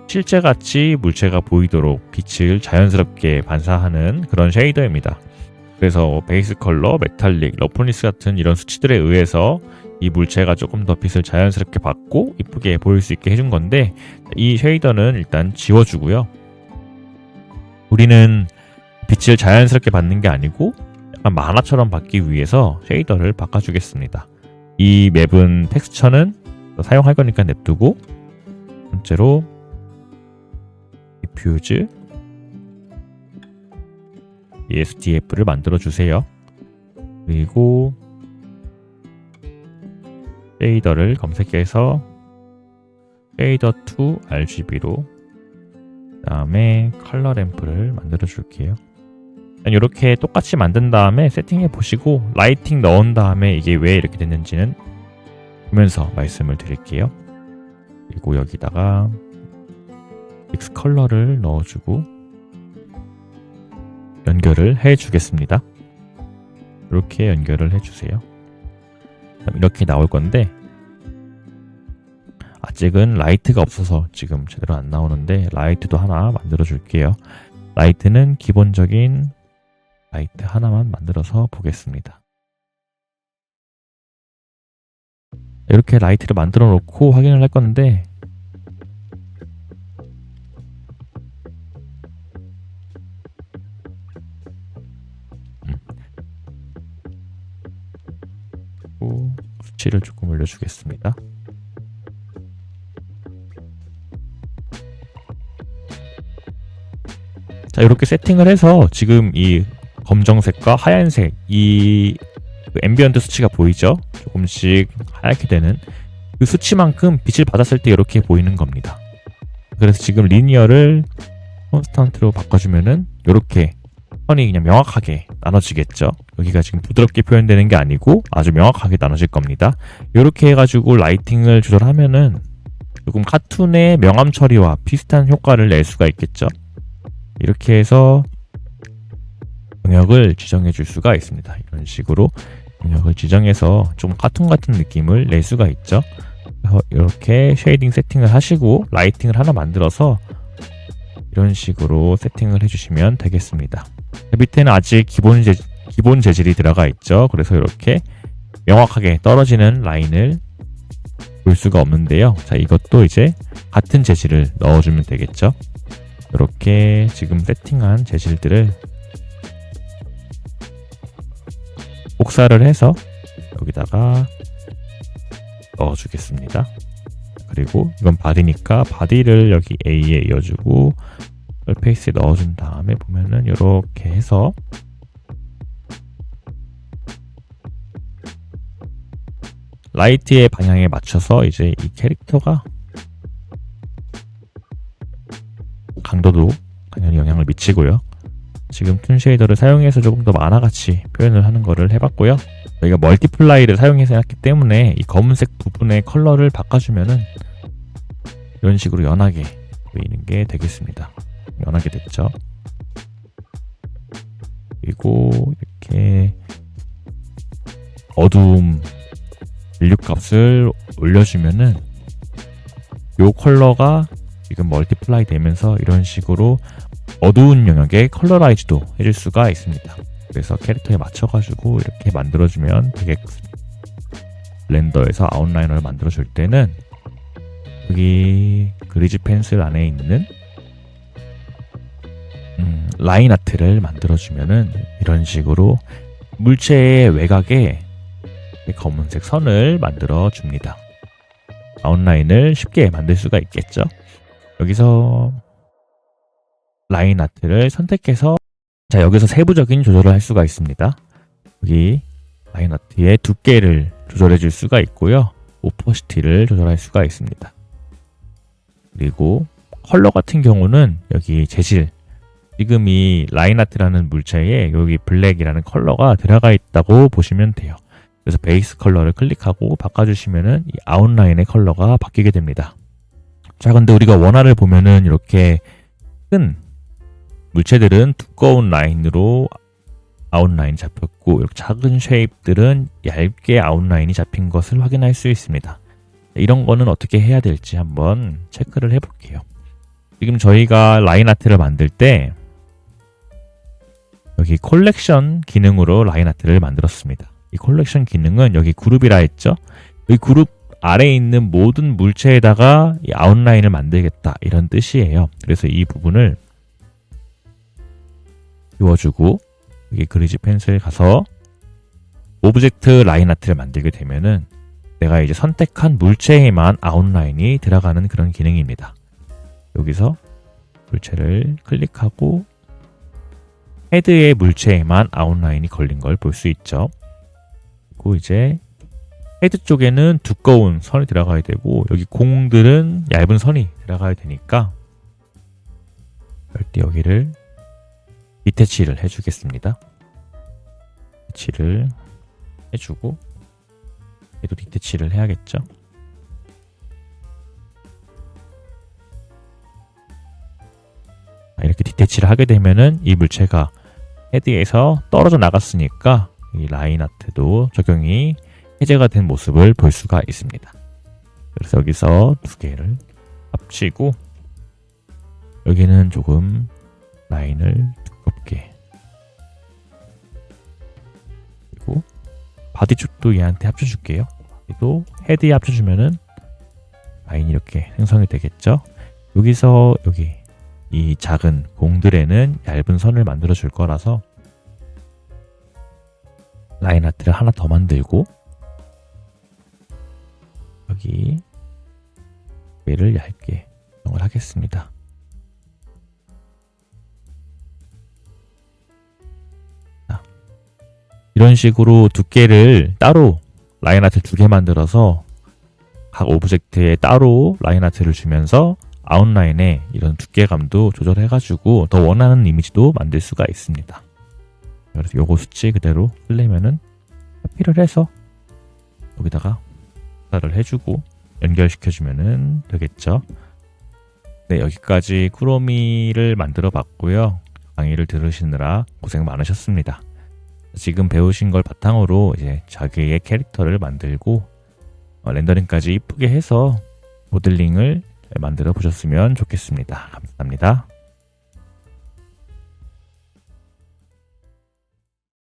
실제같이 물체가 보이도록 빛을 자연스럽게 반사하는 그런 쉐이더입니다. 그래서 베이스 컬러, 메탈릭, 러프니스 같은 이런 수치들에 의해서 이 물체가 조금 더 빛을 자연스럽게 받고 이쁘게 보일 수 있게 해준 건데 이 쉐이더는 일단 지워주고요. 우리는 빛을 자연스럽게 받는 게 아니고 약간 만화처럼 받기 위해서 쉐이더를 바꿔주겠습니다. 이 맵은 텍스처는 사용할 거니까 냅두고 번째로 디퓨즈 BSDF를 만들어 주세요. 그리고 쉐이더를 검색해서 쉐이더 2 RGB로 그 다음에 컬러 램프를 만들어 줄게요. 이렇게 똑같이 만든 다음에 세팅해 보시고 라이팅 넣은 다음에 이게 왜 이렇게 됐는지는 보면서 말씀을 드릴게요. 그리고 여기다가 믹스 컬러를 넣어주고 연결을 해주겠습니다. 이렇게 연결을 해주세요. 이렇게 나올 건데 아직은 라이트가 없어서 지금 제대로 안 나오는데 라이트도 하나 만들어 줄게요. 라이트는 기본적인 라이트 하나만 만들어서 보겠습니다. 이렇게 라이트를 만들어 놓고 확인을 할 건데 수치를 조금 올려주겠습니다. 자, 이렇게 세팅을 해서 지금 이 검정색과 하얀색 이 앰비언트 수치가 보이죠? 조금씩 하얗게 되는 그 수치만큼 빛을 받았을 때 이렇게 보이는 겁니다. 그래서 지금 리니어를 콘스탄트로 바꿔주면은 이렇게 선이 그냥 명확하게 나눠지겠죠. 여기가 지금 부드럽게 표현되는 게 아니고 아주 명확하게 나눠질 겁니다. 이렇게 해가지고 라이팅을 조절하면은 조금 카툰의 명암 처리와 비슷한 효과를 낼 수가 있겠죠. 이렇게 해서 영역을 지정해 줄 수가 있습니다. 이런 식으로 영역을 지정해서 좀 카툰 같은 느낌을 낼 수가 있죠. 그래서 이렇게 쉐이딩 세팅을 하시고 라이팅을 하나 만들어서 이런 식으로 세팅을 해주시면 되겠습니다. 밑에는 아직 기본 재질이 들어가 있죠. 그래서 이렇게 명확하게 떨어지는 라인을 볼 수가 없는데요. 자, 이것도 이제 같은 재질을 넣어주면 되겠죠. 이렇게 지금 세팅한 재질들을 복사를 해서 여기다가 넣어주겠습니다. 그리고 이건 바디니까 바디를 여기 A에 이어주고 설페이스에 넣어준 다음에 보면은 이렇게 해서 라이트의 방향에 맞춰서 이제 이 캐릭터가 강도도 당연히 영향을 미치고요. 지금 툰 쉐이더를 사용해서 조금 더 만화같이 표현을 하는 거를 해봤고요. 저희가 멀티플라이를 사용해서 했기 때문에 이 검은색 부분의 컬러를 바꿔주면은 이런 식으로 연하게 보이는 게 되겠습니다. 연하게 됐죠. 그리고 이렇게 어두움 밸류 값을 올려주면은 이 컬러가 지금 멀티플라이 되면서 이런 식으로 어두운 영역에 컬러라이즈도 해줄 수가 있습니다. 그래서 캐릭터에 맞춰가지고 이렇게 만들어주면 되겠습니다. 블렌더에서 아웃라이너를 만들어줄 때는 여기 그리즈 펜슬 안에 있는 라인 아트를 만들어주면은 이런 식으로 물체의 외곽에 검은색 선을 만들어줍니다. 아웃라인을 쉽게 만들 수가 있겠죠. 여기서 라인 아트를 선택해서 자 여기서 세부적인 조절을 할 수가 있습니다. 여기 라인 아트의 두께를 조절해 줄 수가 있고요. 오퍼시티를 조절할 수가 있습니다. 그리고 컬러 같은 경우는 여기 재질 지금 이 라인 아트라는 물체에 여기 블랙이라는 컬러가 들어가 있다고 보시면 돼요. 그래서 베이스 컬러를 클릭하고 바꿔주시면은 이 아웃라인의 컬러가 바뀌게 됩니다. 자, 근데 우리가 원화를 보면은 이렇게 큰 물체들은 두꺼운 라인으로 아웃라인이 잡혔고 이렇게 작은 쉐입들은 얇게 아웃라인이 잡힌 것을 확인할 수 있습니다. 이런 거는 어떻게 해야 될지 한번 체크를 해볼게요. 지금 저희가 라인 아트를 만들 때 여기 콜렉션 기능으로 라인 아트를 만들었습니다. 이 콜렉션 기능은 여기 그룹이라 했죠. 이 그룹 아래에 있는 모든 물체에다가 이 아웃라인을 만들겠다 이런 뜻이에요. 그래서 이 부분을 지워주고 여기 그리즈 펜슬 가서 오브젝트 라인 아트를 만들게 되면은 내가 이제 선택한 물체에만 아웃라인이 들어가는 그런 기능입니다. 여기서 물체를 클릭하고 헤드의 물체에만 아웃라인이 걸린 걸 볼 수 있죠. 그리고 이제 헤드 쪽에는 두꺼운 선이 들어가야 되고 여기 공들은 얇은 선이 들어가야 되니까 절대 여기를 디태치를 해주겠습니다. 디태치를 해주고 얘도 디태치를 해야겠죠. 이렇게 디태치를 하게 되면은 이 물체가 헤드에서 떨어져 나갔으니까 이 라인 아트도 적용이 해제가 된 모습을 볼 수가 있습니다. 그래서 여기서 두 개를 합치고 여기는 조금 라인을 두껍게 그리고 바디 쪽도 얘한테 합쳐줄게요. 바디도 헤드에 합쳐주면은 라인이 이렇게 생성이 되겠죠. 여기서 여기 이 작은 공들에는 얇은 선을 만들어 줄 거라서 라인 아트를 하나 더 만들고 여기 얘를 얇게 조정을 하겠습니다. 자, 이런 식으로 두께를 따로 라인 아트 두 개 만들어서 각 오브젝트에 따로 라인 아트를 주면서 아웃라인에 이런 두께감도 조절해가지고 더 원하는 이미지도 만들 수가 있습니다. 그래서 요거 수치 그대로 쓰려면은 카피를 해서 여기다가 를 해주고 연결시켜주면은 되겠죠. 네, 여기까지 쿠로미를 만들어 봤고요. 강의를 들으시느라 고생 많으셨습니다. 지금 배우신 걸 바탕으로 이제 자기의 캐릭터를 만들고 렌더링까지 이쁘게 해서 모델링을 만들어 보셨으면 좋겠습니다. 감사합니다.